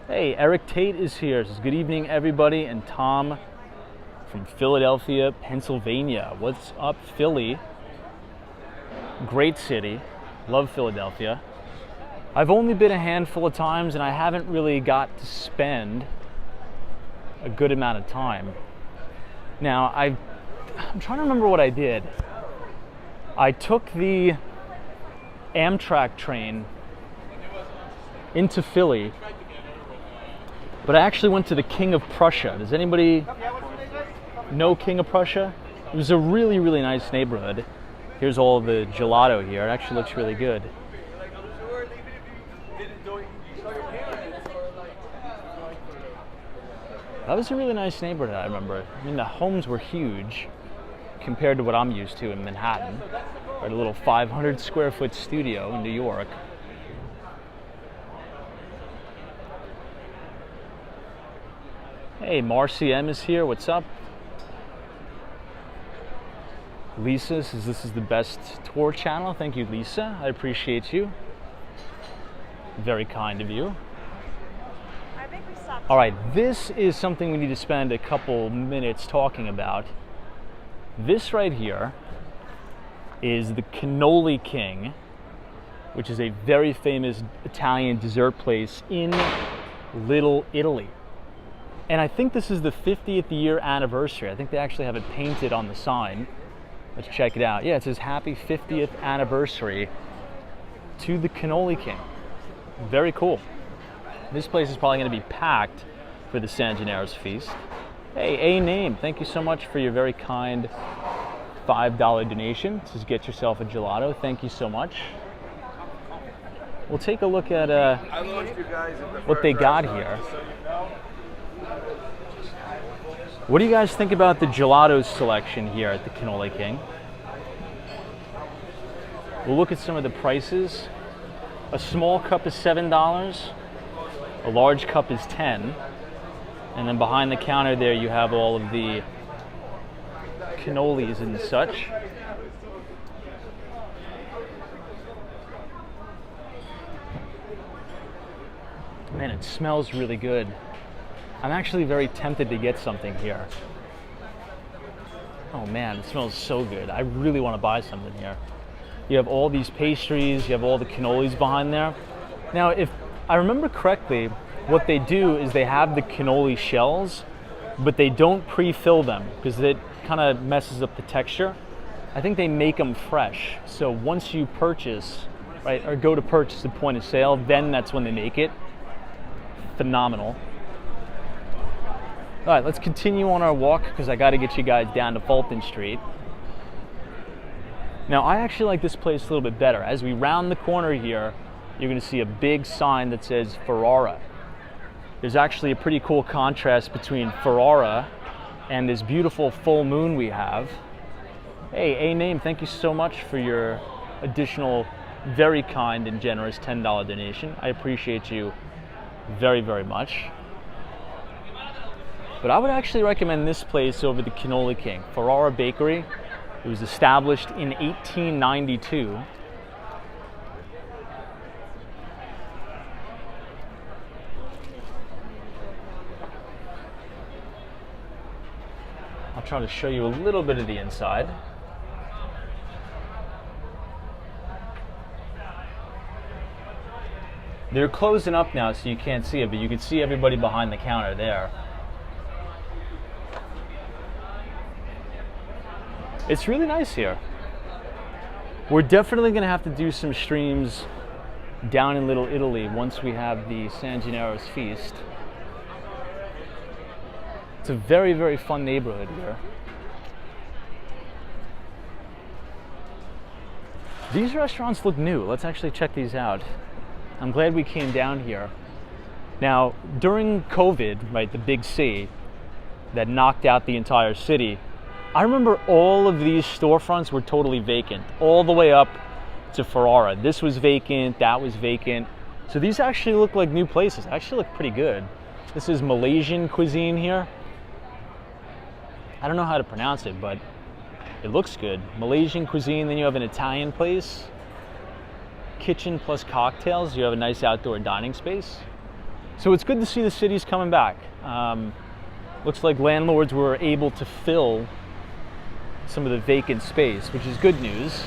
Hey, Eric Tate is here. Says, good evening, everybody. And Tom from Philadelphia, Pennsylvania. What's up, Philly? Great city. Love Philadelphia. I've only been a handful of times and I haven't really got to spend a good amount of time. Now, I'm trying to remember what I did. I took the Amtrak train into Philly, but I actually went to the King of Prussia. Does anybody know King of Prussia? It was a really, really nice neighborhood. Here's all the gelato here. It actually looks really good. That was a really nice neighborhood, I remember. I mean, the homes were huge compared to what I'm used to in Manhattan, or a little 500 square foot studio in New York. Hey, Marcy M is here. What's up? Lisa says this is the best tour channel. Thank you, Lisa. I appreciate you. Very kind of you. All right, this is something we need to spend a couple minutes talking about. This right here is the Cannoli King, which is a very famous Italian dessert place in Little Italy. And I think this is the 50th year anniversary. I think they actually have it painted on the sign. Let's check it out. Yeah, it says happy 50th anniversary to the Cannoli King. Very cool. This place is probably going to be packed for the San Gennaro's feast. Hey, A-Name, thank you so much for your very kind $5 donation. This is Get Yourself a Gelato. Thank you so much. We'll take a look at what they got here. What do you guys think about the gelato selection here at the Cannoli King? We'll look at some of the prices. A small cup is $7, a large cup is $10, and then behind the counter there you have all of the cannolis and such. Man, it smells really good. I'm actually very tempted to get something here. Oh man, it smells so good. I really want to buy something here. You have all these pastries, you have all the cannolis behind there. Now, if I remember correctly, what they do is they have the cannoli shells, but they don't pre-fill them because it kind of messes up the texture. I think they make them fresh. So once you purchase, right, or go to purchase at point of sale, then that's when they make it. Phenomenal. All right, let's continue on our walk because I got to get you guys down to Fulton Street. Now, I actually like this place a little bit better. As we round the corner here, you're going to see a big sign that says Ferrara. There's actually a pretty cool contrast between Ferrara and this beautiful full moon we have. Hey, A-Name, thank you so much for your additional, very kind and generous $10 donation. I appreciate you very, very much. But I would actually recommend this place over the Cannoli King, Ferrara Bakery. It was established in 1892. I'll try to show you a little bit of the inside. They're closing up now, so you can't see it, but you can see everybody behind the counter there. It's really nice here. We're definitely going to have to do some streams down in Little Italy once we have the San Gennaro's feast. It's a very, very fun neighborhood here. These restaurants look new. Let's actually check these out. I'm glad we came down here. Now, during COVID, right, the big C that knocked out the entire city, I remember all of these storefronts were totally vacant, all the way up to Ferrara. This was vacant, that was vacant. So these actually look like new places. They actually look pretty good. This is Malaysian cuisine here. I don't know how to pronounce it, but it looks good. Malaysian cuisine, then you have an Italian place. Kitchen plus cocktails, you have a nice outdoor dining space. So it's good to see the city's coming back. Looks like landlords were able to fill some of the vacant space, which is good news.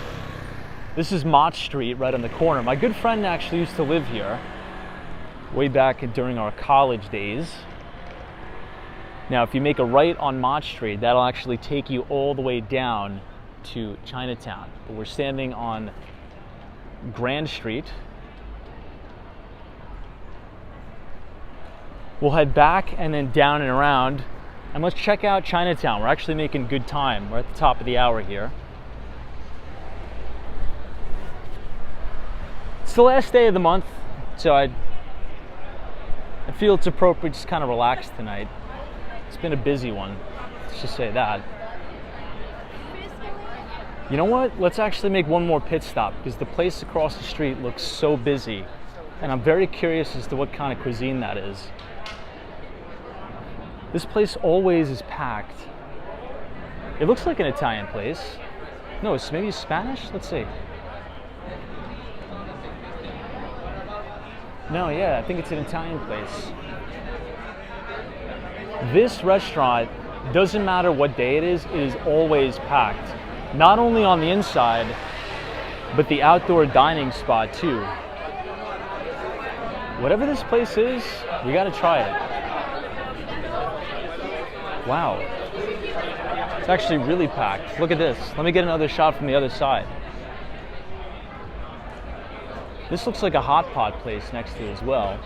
This is Mott Street right on the corner. My good friend actually used to live here way back during our college days. Now, if you make a right on Mott Street, that'll actually take you all the way down to Chinatown. But we're standing on Grand Street. We'll head back and then down and around, and let's check out Chinatown. We're actually making good time. We're at the top of the hour here. It's the last day of the month, so I feel it's appropriate to just kind of relax tonight. It's been a busy one, let's just say that. You know what? Let's actually make one more pit stop because the place across the street looks so busy, and I'm very curious as to what kind of cuisine that is. This place always is packed. It looks like an Italian place. No, it's maybe Spanish? Let's see. No, yeah, I think it's an Italian place. This restaurant, doesn't matter what day it is always packed. Not only on the inside, but the outdoor dining spot too. Whatever this place is, we gotta try it. Wow. It's actually really packed. Look at this. Let me get another shot from the other side. This looks like a hot pot place next to it as well.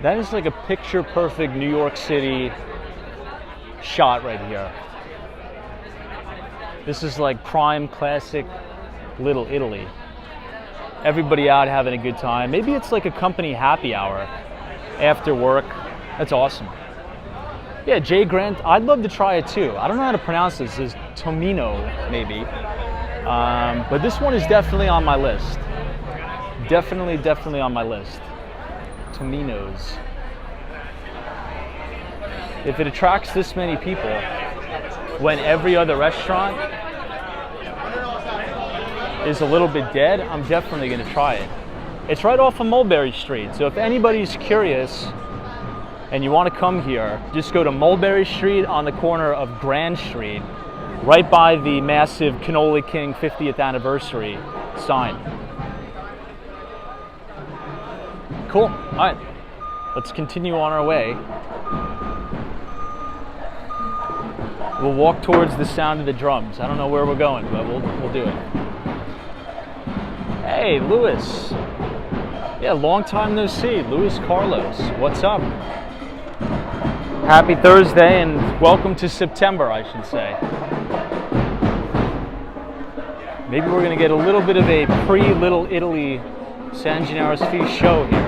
That is like a picture perfect New York City shot right here. This is like prime classic Little Italy. Everybody out having a good time. Maybe it's like a company happy hour. after work. That's awesome. Yeah, Jay Grant, I'd love to try it too. I don't know how to pronounce this. It's Tomino, maybe. But this one is definitely on my list. Definitely on my list. Tomino's. If it attracts this many people, when every other restaurant is a little bit dead, I'm definitely going to try it. It's right off of Mulberry Street, so if anybody's curious and you want to come here, just go to Mulberry Street on the corner of Grand Street, right by the massive Cannoli King 50th anniversary sign. Cool. All right, let's continue on our way. We'll walk towards the sound of the drums. I don't know where we're going, but we'll do it. Hey, Luis. Yeah, long time no see. Luis Carlos, what's up? Happy Thursday and welcome to September, I should say. Maybe we're going to get a little bit of a pre-Little Italy San Gennaro's Feast show here.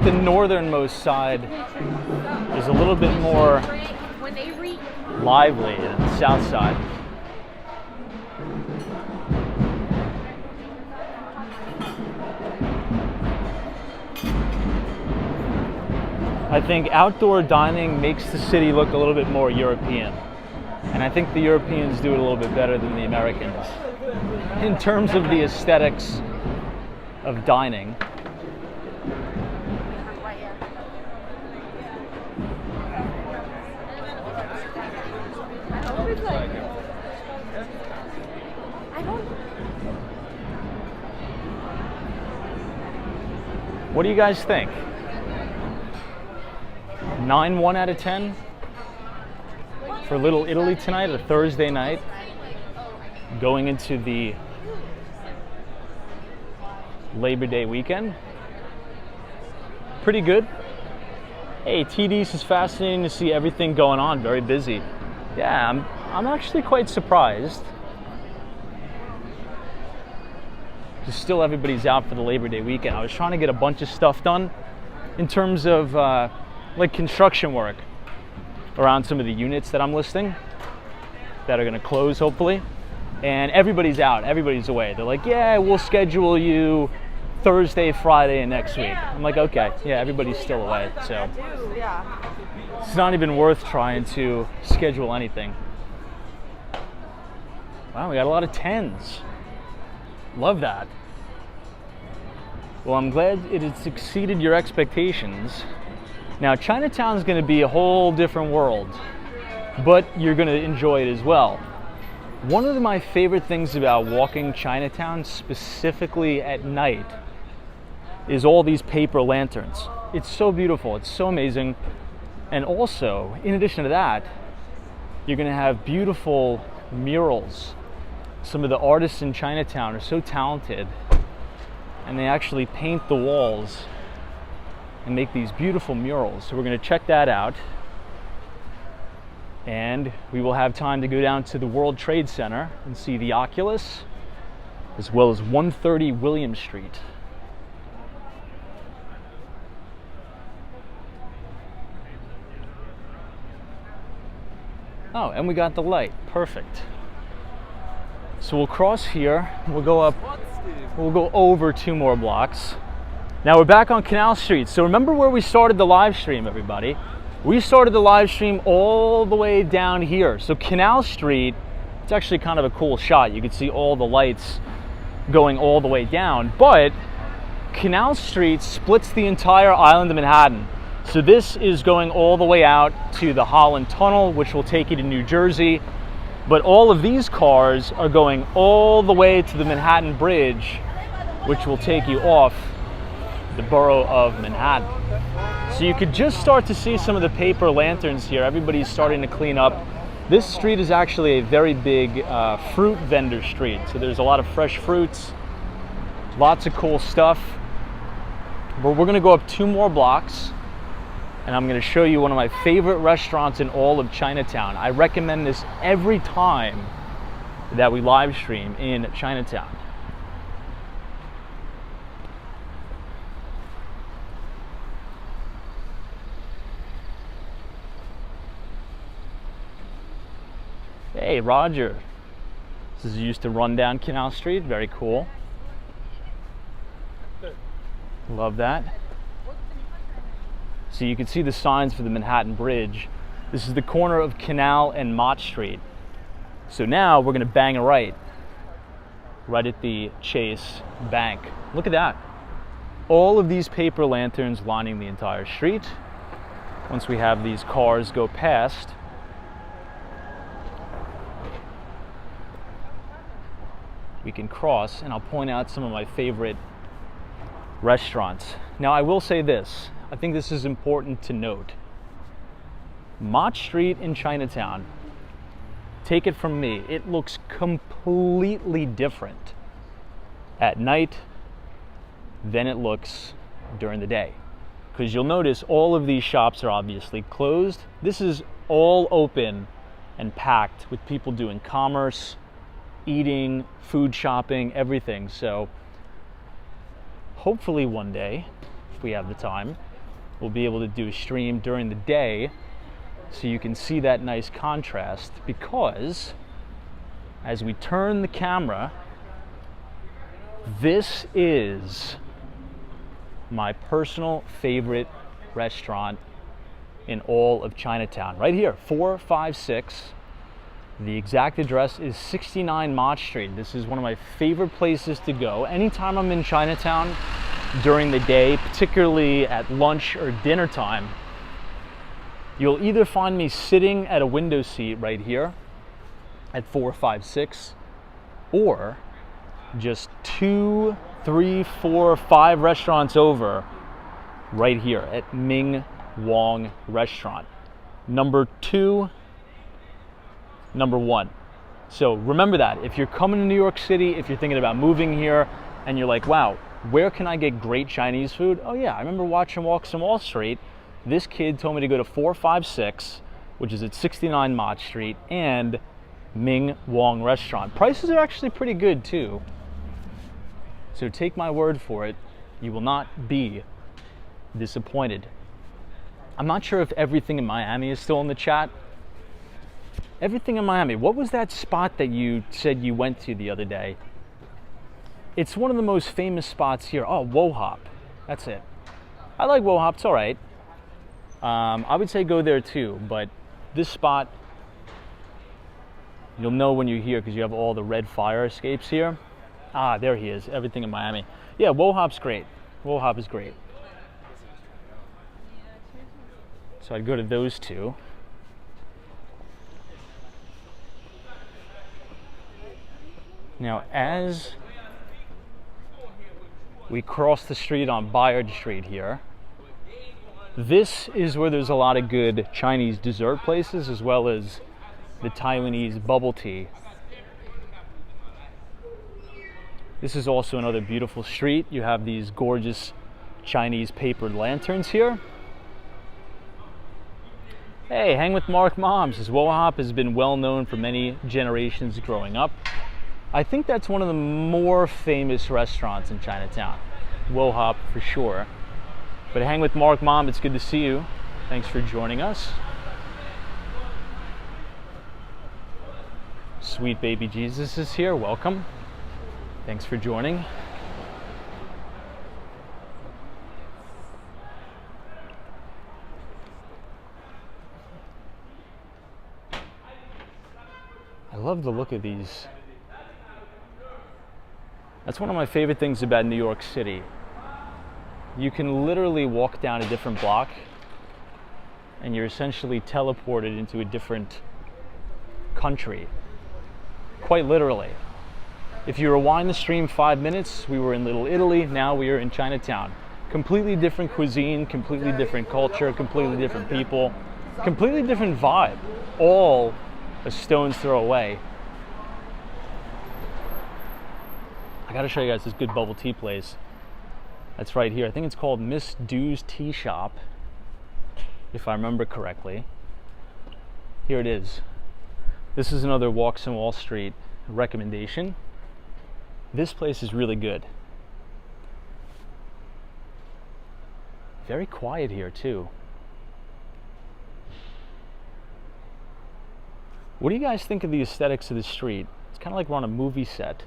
The northernmost side is a little bit more lively than the south side. I think outdoor dining makes the city look a little bit more European. And I think the Europeans do it a little bit better than the Americans in terms of the aesthetics of dining. What do you guys think? 9-1 out of 10 for Little Italy tonight, a Thursday night, going into the Labor Day weekend. Pretty good. Hey, TD's is fascinating to see everything going on. Very busy. Yeah, I'm actually quite surprised. Still everybody's out for the Labor Day weekend. I was trying to get a bunch of stuff done in terms of like construction work around some of the units that I'm listing that are going to close hopefully, and everybody's out, everybody's away. They're like, yeah, we'll schedule you Thursday, Friday, and next week. I'm like, okay, yeah, everybody's still away, so it's not even worth trying to schedule anything. Wow, we got a lot of 10s. Love that. Well, I'm glad it has exceeded your expectations. Now, Chinatown's going to be a whole different world, but you're going to enjoy it as well. One of my favorite things about walking Chinatown, specifically at night, is all these paper lanterns. It's so beautiful. It's so amazing. And also, in addition to that, you're going to have beautiful murals. Some of the artists in Chinatown are so talented, and they actually paint the walls and make these beautiful murals. So we're going to check that out, and we will have time to go down to the World Trade Center and see the Oculus, as well as 130 William Street. Oh, and we got the light. Perfect. So we'll cross here, we'll go up, we'll go over 2 more blocks. Now we're back on Canal Street. So remember where we started the live stream, everybody? We started the live stream all the way down here. So Canal Street, it's actually kind of a cool shot. You can see all the lights going all the way down, but Canal Street splits the entire island of Manhattan. So this is going all the way out to the Holland Tunnel, which will take you to New Jersey. But all of these cars are going all the way to the Manhattan Bridge, which will take you off the borough of Manhattan. So you could just start to see some of the paper lanterns here. Everybody's starting to clean up. This street is actually a very big fruit vendor street. So there's a lot of fresh fruits, lots of cool stuff. But we're gonna go up 2 more blocks and I'm gonna show you one of my favorite restaurants in all of Chinatown. I recommend this every time that we live stream in Chinatown. Hey, Roger. This is used to run down Canal Street. Very cool. Love that. So you can see the signs for the Manhattan Bridge. This is the corner of Canal and Mott Street. So now we're going to bang a right at the Chase Bank. Look at that. All of these paper lanterns lining the entire street. Once we have these cars go past, we can cross, and I'll point out some of my favorite restaurants. Now, I will say this. I think this is important to note. Mott Street in Chinatown, take it from me, it looks completely different at night than it looks during the day. Because you'll notice all of these shops are obviously closed. This is all open and packed with people doing commerce, eating, food shopping, everything. So hopefully one day, if we have the time, we'll be able to do a stream during the day so you can see that nice contrast, because as we turn the camera, this is my personal favorite restaurant in all of Chinatown. Right here, 456. The exact address is 69 Mott Street. This is one of my favorite places to go. Anytime I'm in Chinatown during the day, particularly at lunch or dinner time, you'll either find me sitting at a window seat right here at 456, or just 2, 3, 4, 5 restaurants over right here at Ming Wong Restaurant. Number 2, number 1. So remember that. If you're coming to New York City, if you're thinking about moving here and you're like, wow, where can I get great Chinese food? Oh yeah, I remember watching Walks on Wall Street. This kid told me to go to 456, which is at 69 Mott Street, and Ming Wong Restaurant. Prices are actually pretty good too. So take my word for it, you will not be disappointed. I'm not sure if Everything in Miami is still in the chat. Everything in Miami. What was that spot that you said you went to the other day? It's one of the most famous spots here. Oh, Wo Hop. That's it. I like Wo Hop. It's all right. I would say go there too, but this spot, you'll know when you're here because you have all the red fire escapes here. Ah, there he is. Everything in Miami. Yeah, Wo Hop's great. Wo Hop is great. So I'd go to those two. Now, as we cross the street on Bayard Street here, this is where there's a lot of good Chinese dessert places, as well as the Taiwanese bubble tea. This is also another beautiful street. You have these gorgeous Chinese papered lanterns here. Hey, Hang with Mark Mom says Wo Hop has been well known for many generations growing up. I think that's one of the more famous restaurants in Chinatown. Wo Hop for sure. But Hang with Mark Mom, it's good to see you. Thanks for joining us. Sweet Baby Jesus is here. Welcome. Thanks for joining. I love the look of these. That's one of my favorite things about New York City. You can literally walk down a different block and you're essentially teleported into a different country, quite literally. If you rewind the stream 5 minutes, we were in Little Italy, now we are in Chinatown. Completely different cuisine, completely different culture, completely different people, completely different vibe, all a stone's throw away. I gotta show you guys this good bubble tea place that's right here. I think it's called Miss Du's Tea Shop, if I remember correctly. Here it is. This is another Walks on Wall Street recommendation. This place is really good. Very quiet here too. What do you guys think of the aesthetics of the street? It's kind of like we're on a movie set.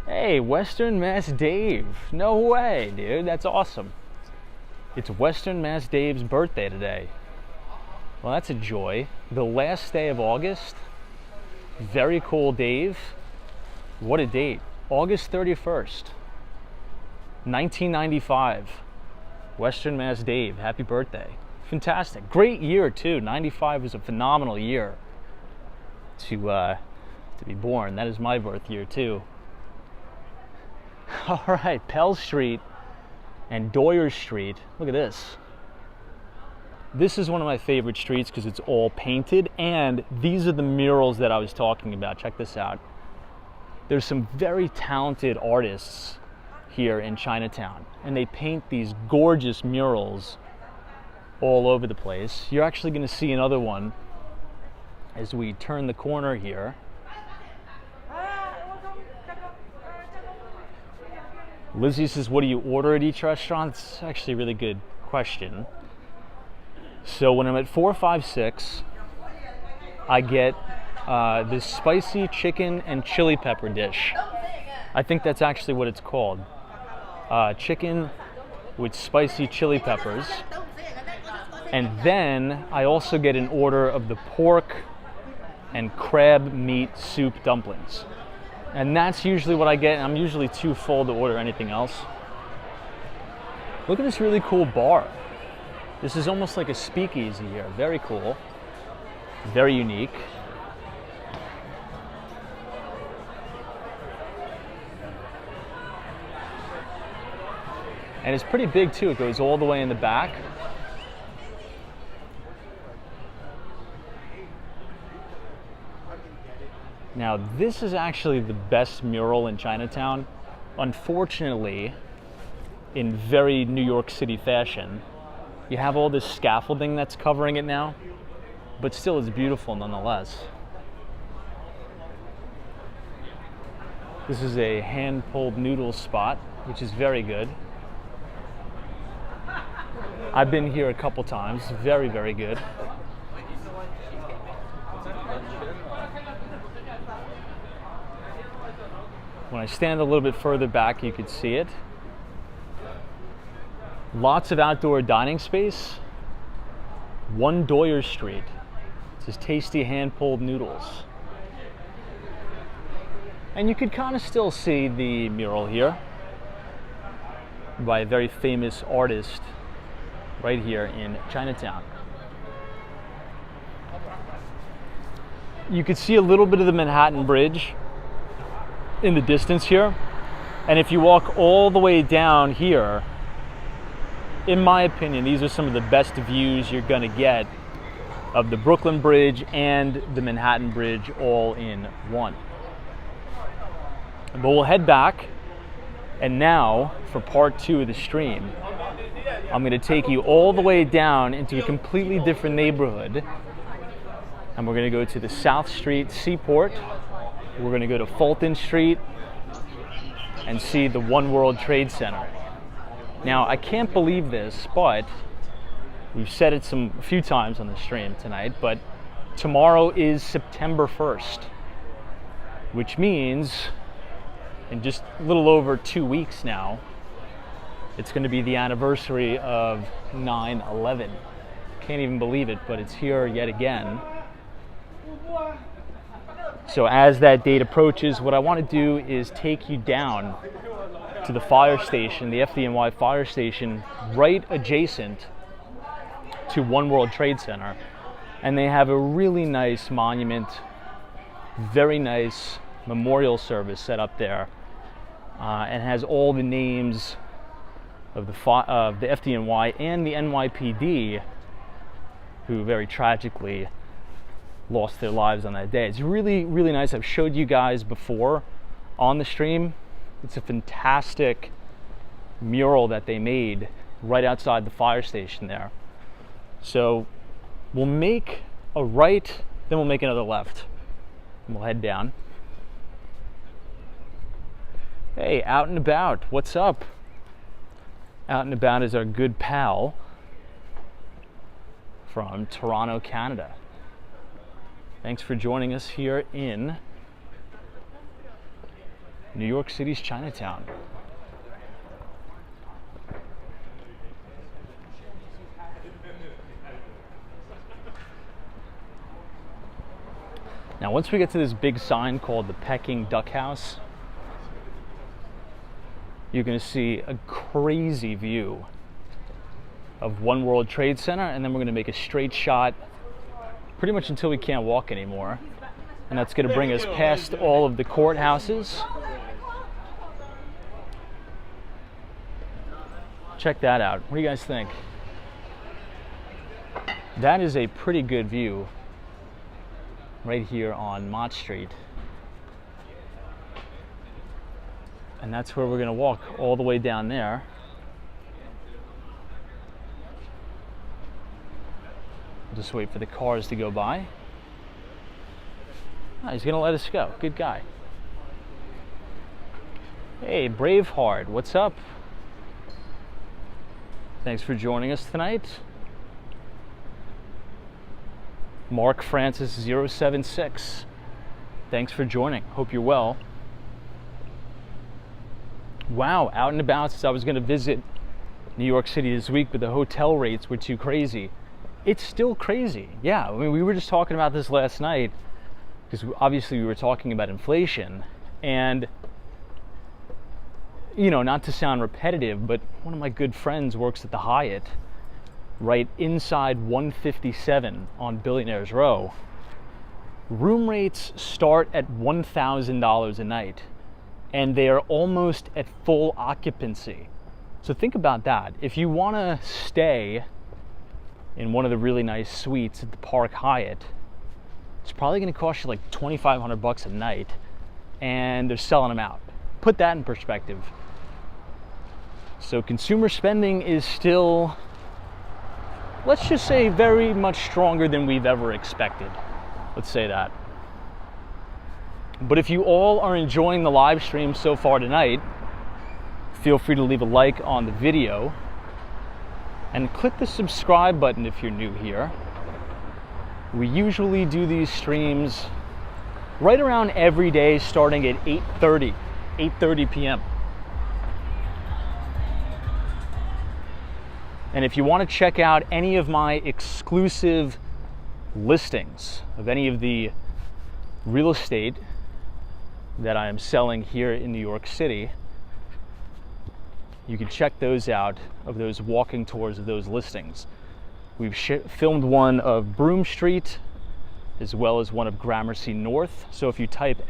Hey, Western Mass Dave. No way, dude. That's awesome. It's Western Mass Dave's birthday today. Well, that's a joy. The last day of August. Very cool, Dave. What a date. August 31st, 1995. Western Mass Dave, happy birthday. Fantastic. Great year, too. 95 was a phenomenal year to be born. That is my birth year, too. All right, Pell Street and Doyer Street. Look at this. This is one of my favorite streets because it's all painted, and these are the murals that I was talking about. Check this out. There's some very talented artists here in Chinatown, and they paint these gorgeous murals all over the place. You're actually going to see another one as we turn the corner here. Lizzie says, what do you order at each restaurant? It's actually a really good question. So when I'm at 456, I get this spicy chicken and chili pepper dish. I think that's actually what it's called. Chicken with spicy chili peppers. And then I also get an order of the pork and crab meat soup dumplings. And that's usually what I get. I'm usually too full to order anything else. Look at this really cool bar. This is almost like a speakeasy here. Very cool. Very unique. And it's pretty big too. It goes all the way in the back. Now, this is actually the best mural in Chinatown. Unfortunately, in very New York City fashion, you have all this scaffolding that's covering it now, but still it's beautiful nonetheless. This is a hand-pulled noodle spot, which is very good. I've been here a couple times. Very, very good. When I stand a little bit further back, you could see it. Lots of outdoor dining space. 1 Doyer Street. It says tasty hand-pulled noodles. And you could kind of still see the mural here by a very famous artist right here in Chinatown. You could see a little bit of the Manhattan Bridge in the distance here. And if you walk all the way down here, in my opinion, these are some of the best views you're gonna get of the Brooklyn Bridge and the Manhattan Bridge all in one. But we'll head back, and now for part 2 of the stream, I'm gonna take you all the way down into a completely different neighborhood, and we're gonna go to the South Street Seaport. We're gonna go to Fulton Street and see the One World Trade Center. Now, I can't believe this, but we've said it a few times on the stream tonight, but tomorrow is September 1st, which means in just a little over 2 weeks now, it's going to be the anniversary of 9/11. Can't even believe it, but it's here yet again. So as that date approaches, what I want to do is take you down to the fire station, the FDNY fire station, right adjacent to One World Trade Center. And they have a really nice monument, very nice memorial service set up there, and has all the names of the FDNY and the NYPD, who very tragically lost their lives on that day. It's really, really nice. I've showed you guys before on the stream. It's a fantastic mural that they made right outside the fire station there. So we'll make a right, then we'll make another left. And we'll head down. Hey, Out and About, what's up? Out and About is our good pal from Toronto, Canada. Thanks for joining us here in New York City's Chinatown. Now, once we get to this big sign called the Peking Duck House, you're going to see a crazy view of One World Trade Center, and then we're going to make a straight shot pretty much until we can't walk anymore. And that's going to bring us past all of the courthouses. Check that out. What do you guys think? That is a pretty good view right here on Mott Street. And that's where we're going to walk all the way down there. Just wait for the cars to go by. Oh, he's going to let us go. Good guy. Hey, Braveheart, what's up? Thanks for joining us tonight. Mark Francis 076. Thanks for joining. Hope you're well. Wow, Out and About since I was going to visit New York City this week, but the hotel rates were too crazy. It's still crazy. Yeah, I mean, we were just talking about this last night because obviously we were talking about inflation, and you know, not to sound repetitive, but one of my good friends works at the Hyatt right inside 157 on Billionaires Row. Room rates start at $1,000 a night, and they are almost at full occupancy. So think about that. If you want to stay in one of the really nice suites at the Park Hyatt, it's probably going to cost you like $2,500 a night, and they're selling them out. Put that in perspective. So consumer spending is still, let's just say, very much stronger than we've ever expected. Let's say that. But if you all are enjoying the live stream so far tonight, feel free to leave a like on the video and click the subscribe button if you're new here. We usually do these streams right around every day starting at 8:30 p.m. And if you want to check out any of my exclusive listings of any of the real estate that I am selling here in New York City, you can check those out, of those walking tours of those listings. We've filmed one of Broome Street as well as one of Gramercy North. So if you type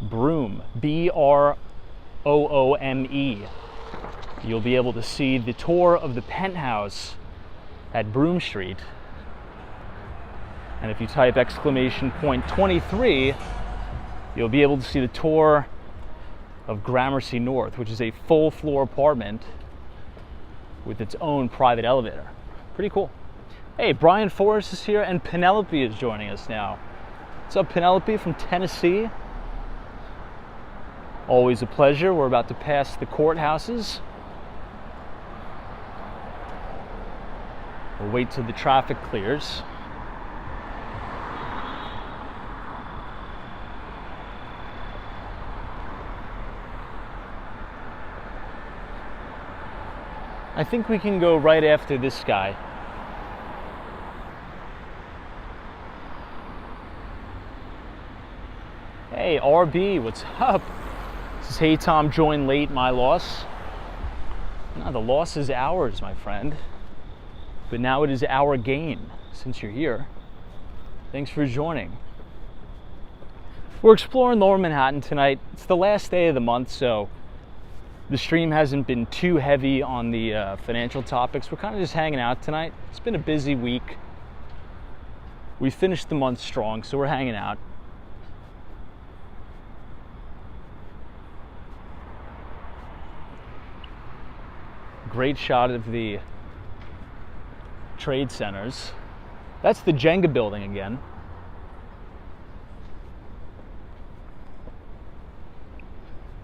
!Broome, B-R-O-O-M-E, you'll be able to see the tour of the penthouse at Broome Street. And if you type !23, you'll be able to see the tour of Gramercy North, which is a full floor apartment with its own private elevator. Pretty cool. Hey, Brian Forrest is here, and Penelope is joining us now. What's up, Penelope from Tennessee? Always a pleasure. We're about to pass the courthouses. We'll wait till the traffic clears. I think we can go right after this guy. Hey, RB, what's up? This is Hey Tom, join late, my loss. No, the loss is ours, my friend. But now it is our gain, since you're here. Thanks for joining. We're exploring Lower Manhattan tonight. It's the last day of the month, so the stream hasn't been too heavy on the financial topics. We're kind of just hanging out tonight. It's been a busy week. We finished the month strong, so we're hanging out. Great shot of the trade centers. That's the Jenga building again.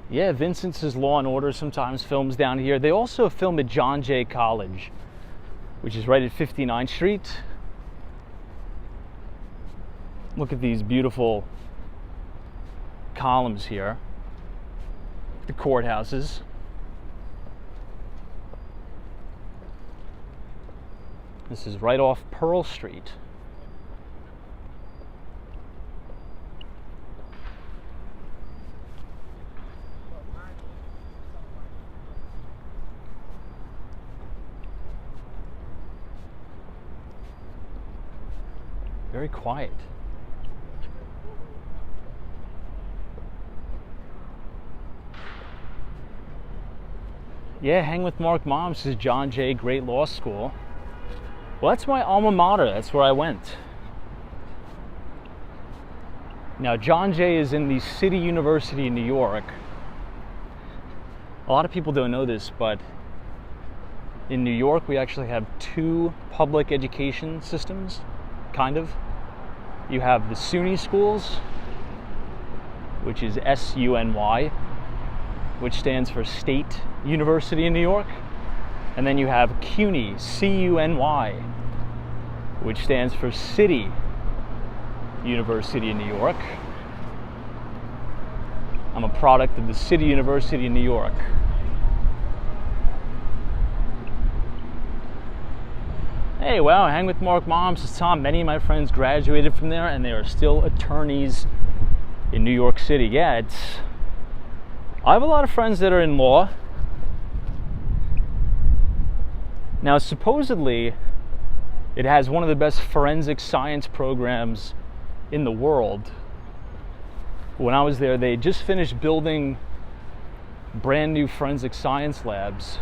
Yeah, Vincent's Law and Order sometimes films down here. They also film at John Jay College, which is right at 59th Street. Look at these beautiful columns here. The courthouses. This is right off Pearl Street. Very quiet. Yeah, hang with Mark Mom. This is John Jay, great law school. Well, that's my alma mater. That's where I went. Now, John Jay is in the City University in New York. A lot of people don't know this, but in New York, we actually have two public education systems, kind of. You have the SUNY schools, which is SUNY, which stands for State University in New York. And then you have CUNY, C-U-N-Y, which stands for City University in New York. I'm a product of the City University in New York. Hey, wow, hang with Mark Mom. This is Tom. Many of my friends graduated from there, and they are still attorneys in New York City. Yeah, I have a lot of friends that are in law. Now, supposedly, it has one of the best forensic science programs in the world. When I was there, they just finished building brand new forensic science labs.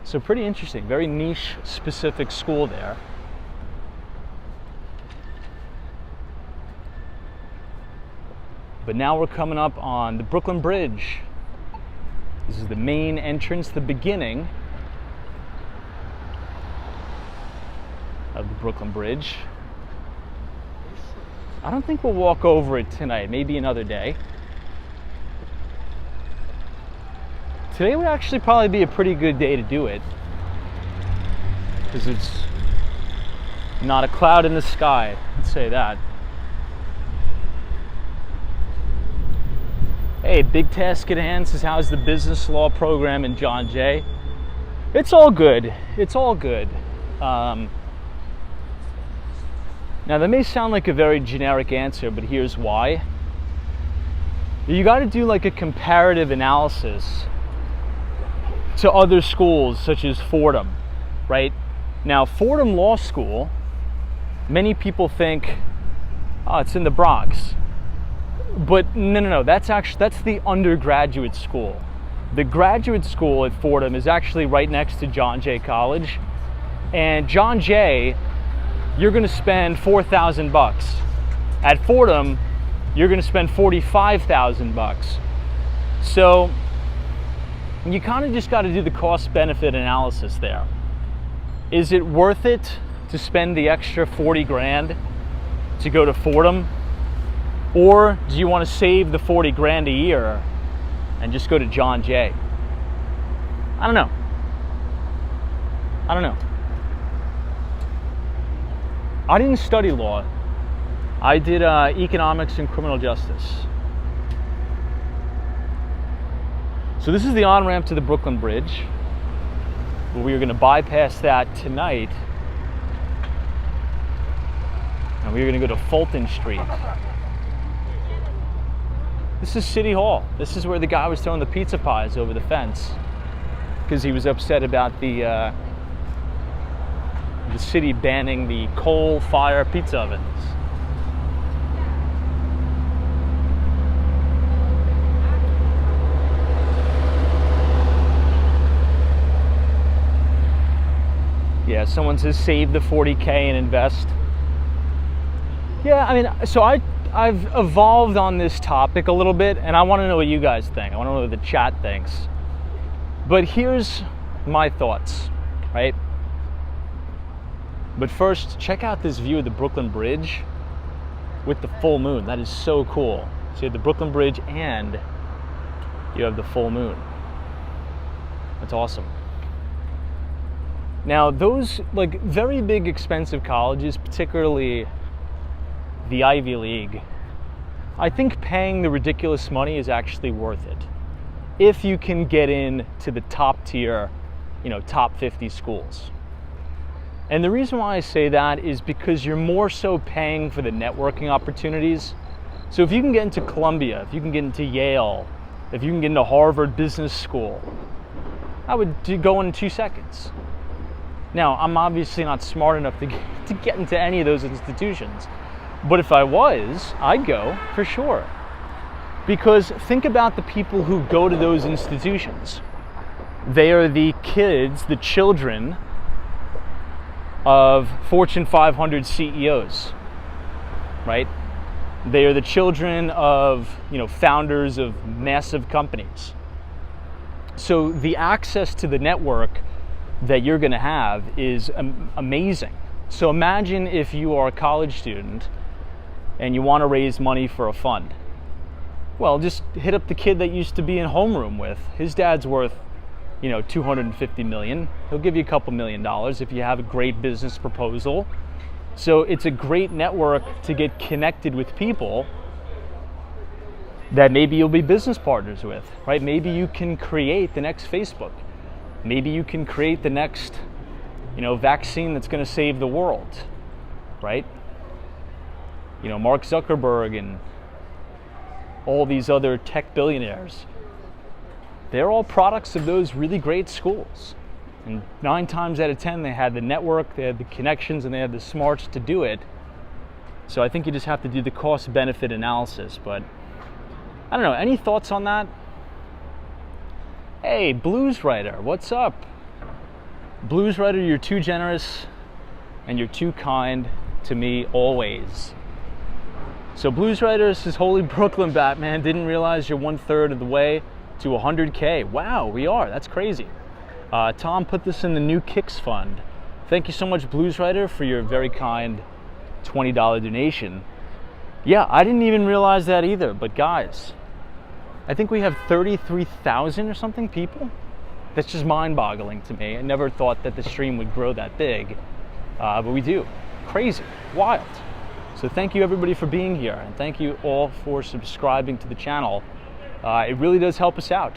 So pretty interesting, very niche specific school there. But now we're coming up on the Brooklyn Bridge. This is the main entrance, the beginning of the Brooklyn Bridge. I don't think we'll walk over it tonight, maybe another day. Today would actually probably be a pretty good day to do it, because it's not a cloud in the sky, let's say that. Hey, big task at hand. Says, how's the business law program in John Jay? It's all good. It's all good. Now, that may sound like a very generic answer, but here's why. You got to do like a comparative analysis to other schools such as Fordham, right? Now, Fordham Law School, many people think, oh, it's in the Bronx. But no, that's the undergraduate school. The graduate school at Fordham is actually right next to John Jay College. And John Jay, you're gonna spend $4,000. At Fordham, you're gonna spend $45,000. So you kind of just got to do the cost-benefit analysis there. Is it worth it to spend the extra 40 grand to go to Fordham? Or do you want to save the 40 grand a year and just go to John Jay? I don't know. I didn't study law. I did economics and criminal justice. So this is the on-ramp to the Brooklyn Bridge. We are going to bypass that tonight. And we're going to go to Fulton Street. This is City Hall. This is where the guy was throwing the pizza pies over the fence because he was upset about the city banning the coal fire pizza ovens. Yeah, someone says save the 40K and invest. Yeah, I mean, so I've evolved on this topic a little bit, and I want to know what you guys think. I want to know what the chat thinks. But here's my thoughts, right? But first, check out this view of the Brooklyn Bridge with the full moon. That is so cool. So you have the Brooklyn Bridge and you have the full moon. That's awesome. Now, those like very big expensive colleges, particularly the Ivy League, I think paying the ridiculous money is actually worth it if you can get in to the top tier, top 50 schools. And the reason why I say that is because you're more so paying for the networking opportunities. So if you can get into Columbia, if you can get into Yale, if you can get into Harvard Business School, I would go in 2 seconds. Now, I'm obviously not smart enough to get into any of those institutions. But if I was, I'd go for sure. Because think about the people who go to those institutions. They are the kids, the children of Fortune 500 CEOs, right? They are the children of, founders of massive companies. So the access to the network that you're going to have is amazing. So imagine if you are a college student and you want to raise money for a fund. Well, just hit up the kid that used to be in homeroom with. His dad's worth, $250 million. He'll give you a couple $1 million if you have a great business proposal. So it's a great network to get connected with people that maybe you'll be business partners with, right? Maybe you can create the next Facebook. Maybe you can create the next, vaccine that's going to save the world, right? Mark Zuckerberg and all these other tech billionaires, they're all products of those really great schools. And 9 times out of 10, they had the network, they had the connections, and they had the smarts to do it. So I think you just have to do the cost-benefit analysis. But I don't know, any thoughts on that? Hey, Blues Writer, what's up? Blues Writer, you're too generous and you're too kind to me always. So Blues Writer says, holy Brooklyn Batman, didn't realize you're 1/3 of the way to 100K. Wow, we are, that's crazy. Tom put this in the new Kicks Fund. Thank you so much, Blues Writer, for your very kind $20 donation. Yeah, I didn't even realize that either, but guys, I think we have 33,000 or something people. That's just mind-boggling to me. I never thought that the stream would grow that big, but we do. Crazy, wild. So thank you everybody for being here, and thank you all for subscribing to the channel. It really does help us out,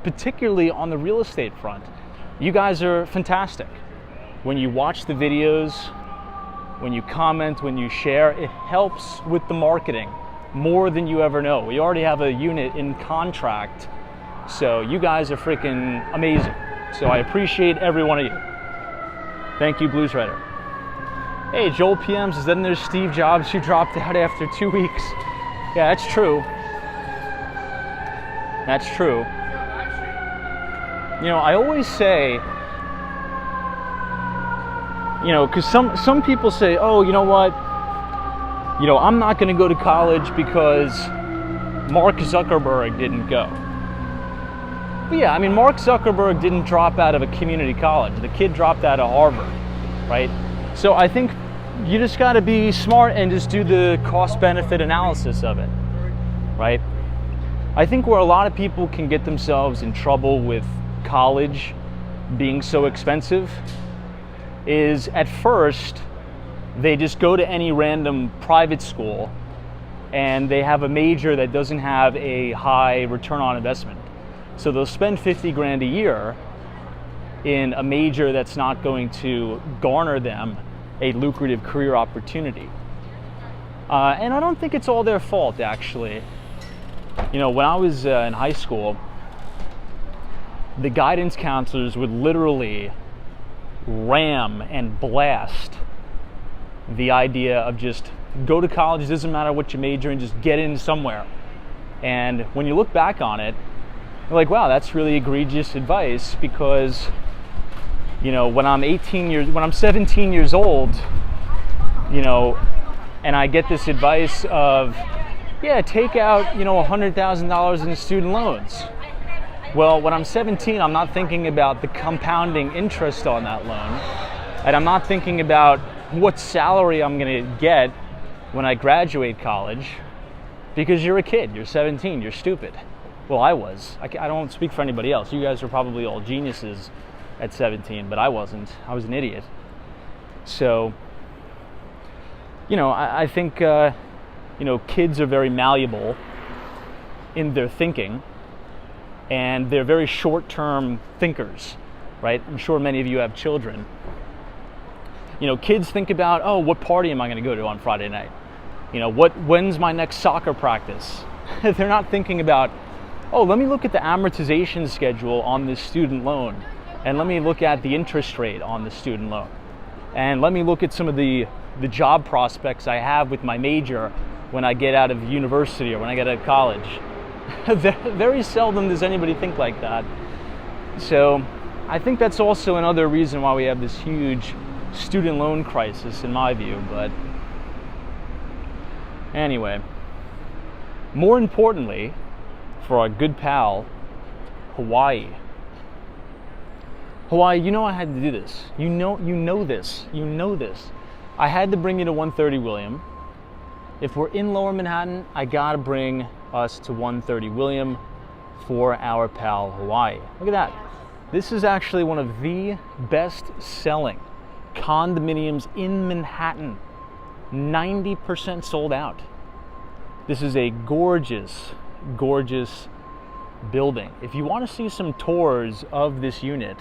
particularly on the real estate front. You guys are fantastic. When you watch the videos, when you comment, when you share, it helps with the marketing more than you ever know. We already have a unit in contract, so you guys are freaking amazing. So I appreciate every one of you. Thank you, Blues Writer. Hey, Joel PM says, then there's Steve Jobs who dropped out after 2 weeks. Yeah, that's true. That's true. I always say, because some people say, oh, you know what? I'm not going to go to college because Mark Zuckerberg didn't go. But yeah, Mark Zuckerberg didn't drop out of a community college. The kid dropped out of Harvard, right? So I think you just got to be smart and just do the cost-benefit analysis of it, right? I think where a lot of people can get themselves in trouble with college being so expensive is at first they just go to any random private school and they have a major that doesn't have a high return on investment. So they'll spend 50 grand a year in a major that's not going to garner them a lucrative career opportunity. And I don't think it's all their fault, actually. You know, when I was in high school, the guidance counselors would literally ram and blast the idea of just go to college, it doesn't matter what you major in, just get in somewhere. And when you look back on it, you're like, wow, that's really egregious advice, because, you know, when I'm 17 years old, you know, and I get this advice of, yeah, take out, you know, $100,000 in student loans. Well, when I'm 17, I'm not thinking about the compounding interest on that loan, and I'm not thinking about what salary I'm going to get when I graduate college, because you're a kid, you're 17, you're stupid. Well, I was. I don't speak for anybody else. You guys are probably all geniuses at 17, but I wasn't. I was an idiot. So, you know, I think, you know, kids are very malleable in their thinking, and they're very short-term thinkers, right? I'm sure many of you have children. You know, kids think about, oh, what party am I going to go to on Friday night? You know, when's my next soccer practice? They're not thinking about, oh, let me look at the amortization schedule on this student loan, and let me look at the interest rate on the student loan, and let me look at some of the job prospects I have with my major when I get out of university or when I get out of college. Very seldom does anybody think like that. So I think that's also another reason why we have this huge student loan crisis, in my view. But anyway, more importantly, for our good pal, Hawaii. Hawaii, you know I had to do this. You know this. I had to bring you to 130 William. If we're in Lower Manhattan, I gotta bring us to 130 William for our pal Hawaii. Look at that. This is actually one of the best-selling condominiums in Manhattan. 90% sold out. This is a gorgeous, gorgeous building. If you want to see some tours of this unit,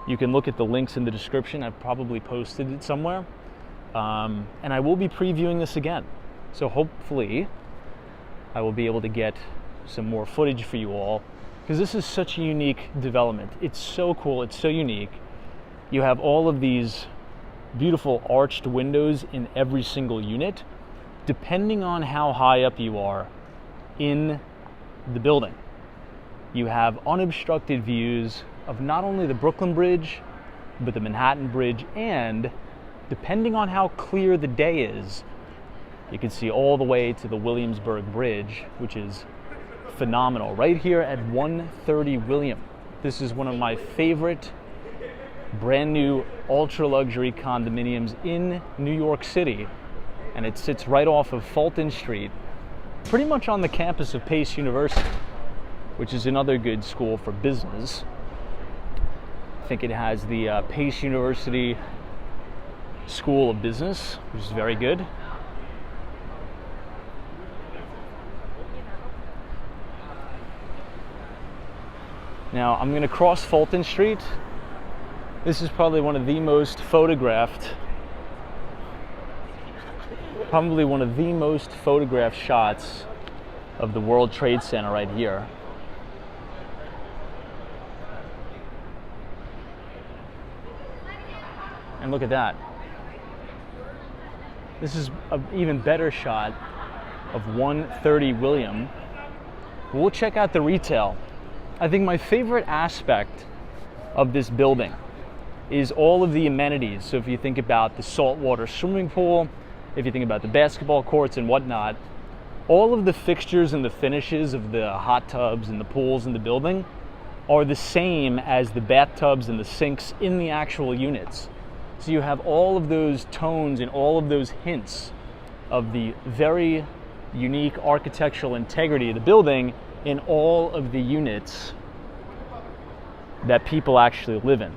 you can look at the links in the description. I've probably posted it somewhere. And I will be previewing this again. So hopefully I will be able to get some more footage for you all, because this is such a unique development. It's so cool, it's so unique. You have all of these beautiful arched windows in every single unit, depending on how high up you are in the building. You have unobstructed views of not only the Brooklyn Bridge, but the Manhattan Bridge, and depending on how clear the day is, you can see all the way to the Williamsburg Bridge, which is phenomenal. Right here at 130 William. This is one of my favorite brand new ultra luxury condominiums in New York City, and it sits right off of Fulton Street, pretty much on the campus of Pace University, which is another good school for business. I think it has the Pace University School of Business, which is very good. Now I'm going to cross Fulton Street. This is probably one of the most photographed shots of the World Trade Center right here. And look at that. This is an even better shot of 130 William. We'll check out the retail. I think my favorite aspect of this building is all of the amenities. So if you think about the saltwater swimming pool, if you think about the basketball courts and whatnot, all of the fixtures and the finishes of the hot tubs and the pools in the building are the same as the bathtubs and the sinks in the actual units. So you have all of those tones and all of those hints of the very unique architectural integrity of the building in all of the units that people actually live in.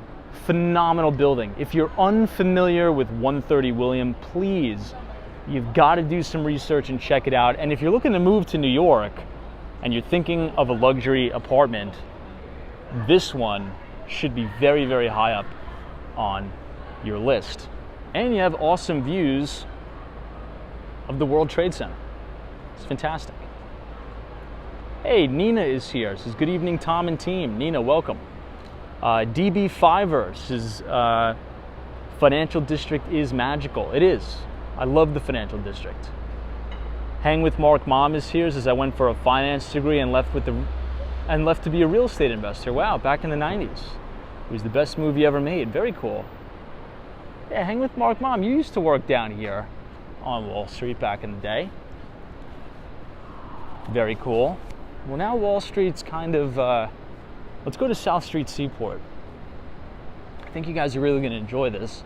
Phenomenal building. If you're unfamiliar with 130 William, please, you've got to do some research and check it out. And if you're looking to move to New York and you're thinking of a luxury apartment, this one should be very, very high up on your list. And you have awesome views of the World Trade Center. It's fantastic. Hey, Nina is here. Says, good evening, Tom and team. Nina, welcome. DB Fiver says, Financial District is magical. It is. I love the Financial District. Hang with Mark Mom is here. Says, I went for a finance degree and left to be a real estate investor. Wow, back in the 90s. It was the best move you ever made. Very cool. Yeah, hang with Mark Mom. You used to work down here on Wall Street back in the day. Very cool. Well, now Wall Street's kind of, let's go to South Street Seaport. I think you guys are really going to enjoy this.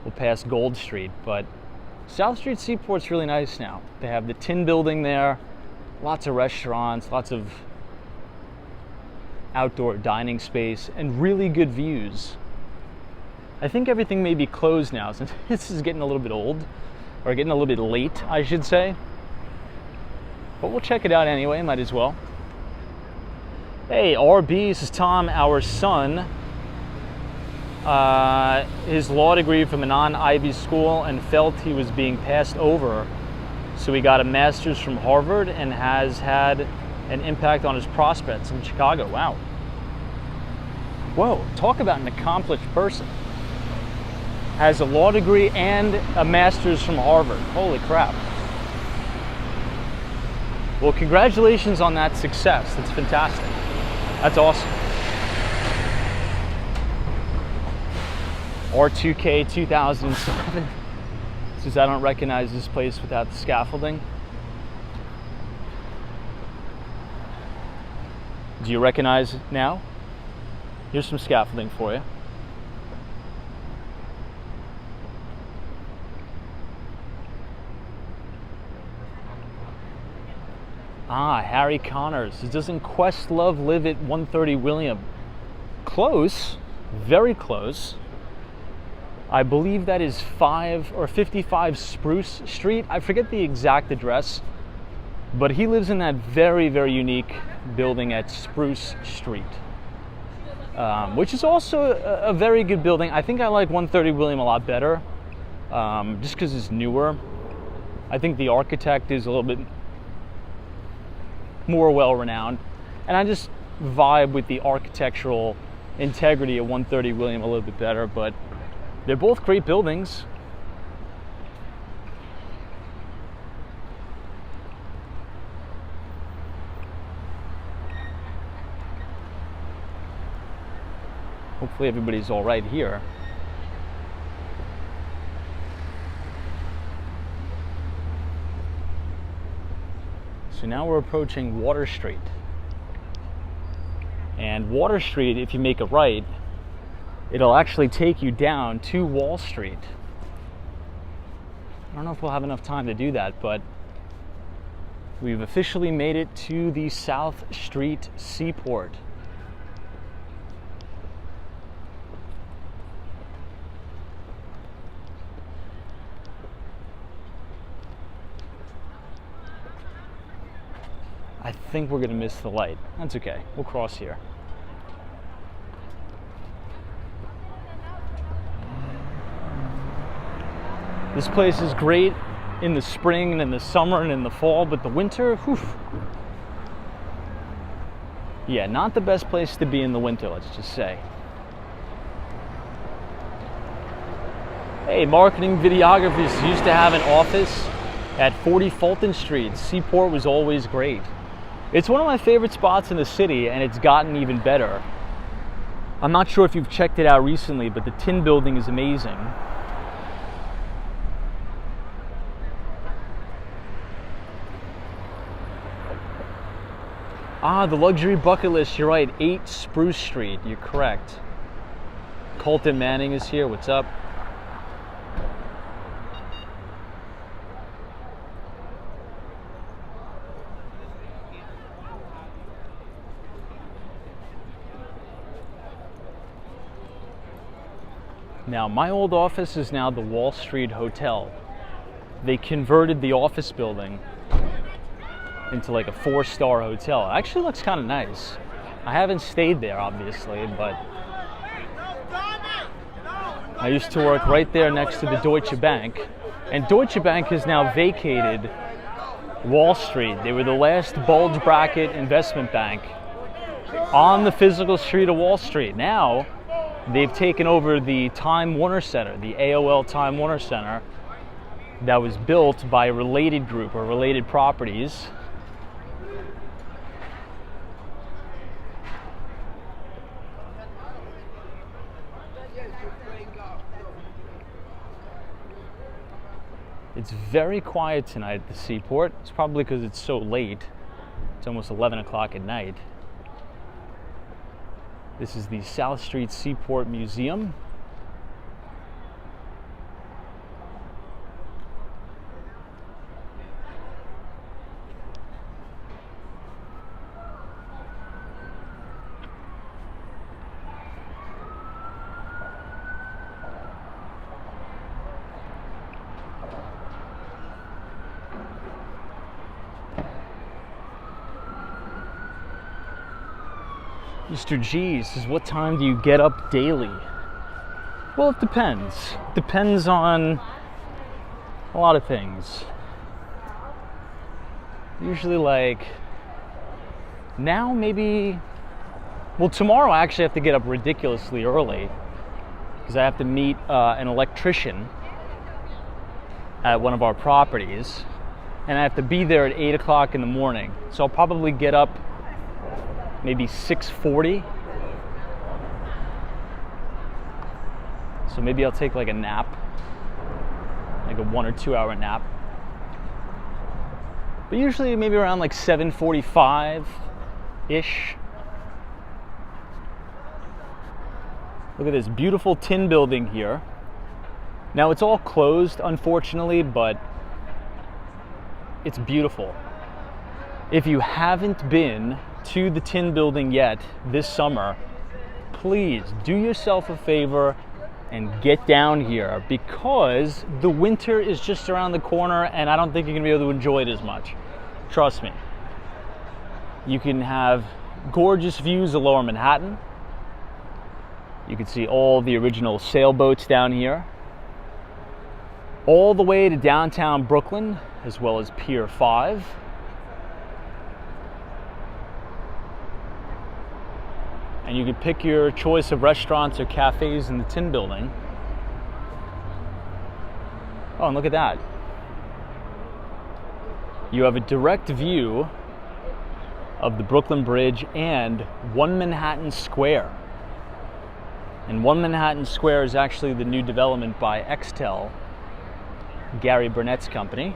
We'll pass Gold Street, but South Street Seaport's really nice now. They have the Tin Building there, lots of restaurants, lots of outdoor dining space, and really good views. I think everything may be closed now since this is getting a little bit old, or getting a little bit late, I should say. But we'll check it out anyway, might as well. Hey, RB, this is Tom, our son. His law degree from a non-Ivy school and felt he was being passed over. So he got a master's from Harvard and has had an impact on his prospects in Chicago. Wow. Whoa, talk about an accomplished person. Has a law degree and a master's from Harvard. Holy crap. Well, congratulations on that success. That's fantastic. That's awesome. R2K 2007. Since I don't recognize this place without the scaffolding. Do you recognize it now? Here's some scaffolding for you. Ah, Harry Connors. Doesn't Questlove live at 130 William? Close, very close. I believe that is 55 Spruce Street. I forget the exact address, but he lives in that very, very unique building at Spruce Street, which is also a very good building. I think I like 130 William a lot better, just because it's newer. I think the architect is a little bit more well-renowned, and I just vibe with the architectural integrity of 130 William a little bit better, but they're both great buildings. Hopefully everybody's all right here. So now we're approaching Water Street. And Water Street, if you make a right, it'll actually take you down to Wall Street. I don't know if we'll have enough time to do that, but we've officially made it to the South Street Seaport. I think we're gonna miss the light. That's okay, we'll cross here. This place is great in the spring and in the summer and in the fall, but the winter, whew. Yeah, not the best place to be in the winter, let's just say. Hey, marketing videographers used to have an office at 40 Fulton Street. Seaport was always great. It's one of my favorite spots in the city, and it's gotten even better. I'm not sure if you've checked it out recently, but the Tin Building is amazing. Ah, the luxury bucket list, you're right, 8 Spruce Street, you're correct. Colton Manning is here, what's up? Now, my old office is now the Wall Street Hotel. They converted the office building into like a 4-star hotel. It actually looks kind of nice. I haven't stayed there, obviously, but I used to work right there next to the Deutsche Bank. And Deutsche Bank has now vacated Wall Street. They were the last bulge bracket investment bank on the physical street of Wall Street. Now, they've taken over the Time Warner Center, the AOL Time Warner Center, that was built by Related Group or Related Properties. It's very quiet tonight at the Seaport. It's probably because it's so late. It's almost 11 o'clock at night. This is the South Street Seaport Museum. Mr. G says, what time do you get up daily? Well, it depends. Depends on a lot of things. Usually like, now maybe, well, tomorrow I actually have to get up ridiculously early because I have to meet an electrician at one of our properties, and I have to be there at 8 o'clock in the morning. So I'll probably get up maybe 6:40. So maybe I'll take like a nap, like a 1 or 2 hour nap. But usually maybe around like 7:45-ish. Look at this beautiful tin building here. Now it's all closed, unfortunately, but it's beautiful. If you haven't been to the tin building yet this summer, please do yourself a favor and get down here, because the winter is just around the corner and I don't think you're gonna be able to enjoy it as much. Trust me. You can have gorgeous views of Lower Manhattan. You can see all the original sailboats down here, all the way to downtown Brooklyn, as well as Pier 5. And you can pick your choice of restaurants or cafes in the tin building. Oh, and look at that. You have a direct view of the Brooklyn Bridge and One Manhattan Square. And One Manhattan Square is actually the new development by Extel, Gary Burnett's company.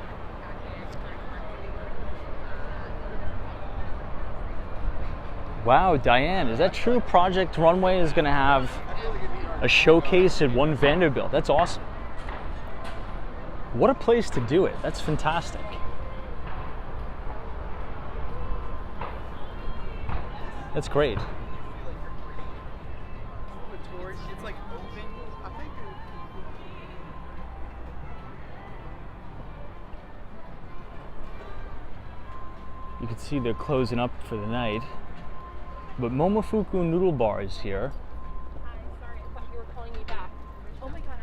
Wow, Diane, is that true? Project Runway is going to have a showcase at One Vanderbilt. That's awesome. What a place to do it. That's fantastic. That's great. You can see they're closing up for the night. But Momofuku Noodle Bar is here. Hi, sorry, I thought you were calling me back. Oh my god,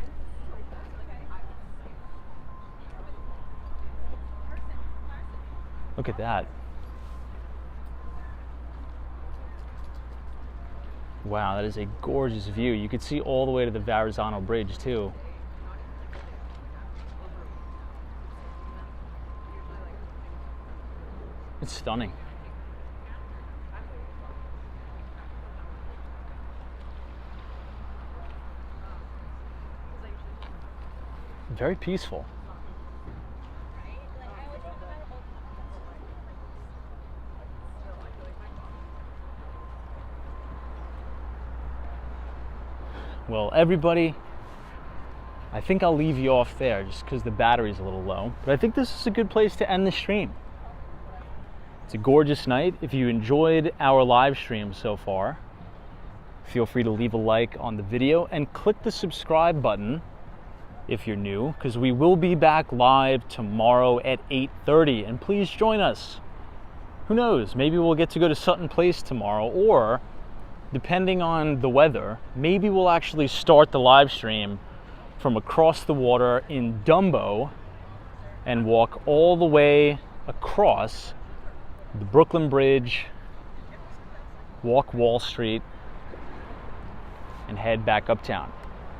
Look at that. Wow, that is a gorgeous view. You can see all the way to the Verrazano Bridge too. It's stunning. Very peaceful. Well, everybody, I think I'll leave you off there just because the battery's a little low. But I think this is a good place to end the stream. It's a gorgeous night. If you enjoyed our live stream so far, feel free to leave a like on the video and click the subscribe button if you're new, because we will be back live tomorrow at 8:30, and please join us. Who knows, maybe we'll get to go to Sutton Place tomorrow, or depending on the weather, maybe we'll actually start the live stream from across the water in Dumbo and walk all the way across the Brooklyn Bridge, walk Wall Street, and head back uptown.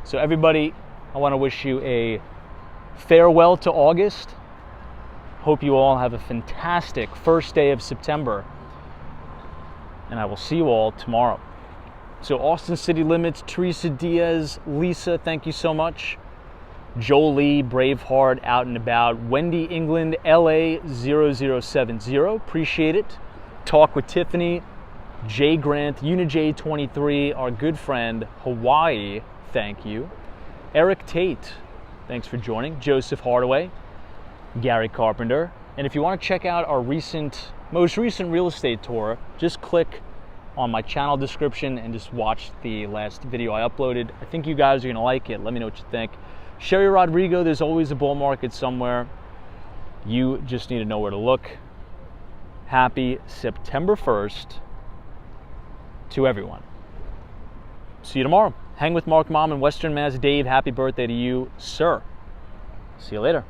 So everybody, I want to wish you a farewell to August. Hope you all have a fantastic first day of September. And I will see you all tomorrow. So Austin City Limits, Teresa Diaz, Lisa, thank you so much. Jolie, Braveheart, Out and About, Wendy England, LA 0070, appreciate it. Talk with Tiffany, Jay Grant, UniJ23, our good friend, Hawaii, thank you. Eric Tate, thanks for joining. Joseph Hardaway, Gary Carpenter. And if you want to check out our most recent real estate tour, just click on my channel description and just watch the last video I uploaded. I think you guys are going to like it. Let me know what you think. Sherry Rodrigo, there's always a bull market somewhere. You just need to know where to look. Happy September 1st to everyone. See you tomorrow. Hang with Mark Mom in Western Mass. Dave, happy birthday to you, sir. See you later.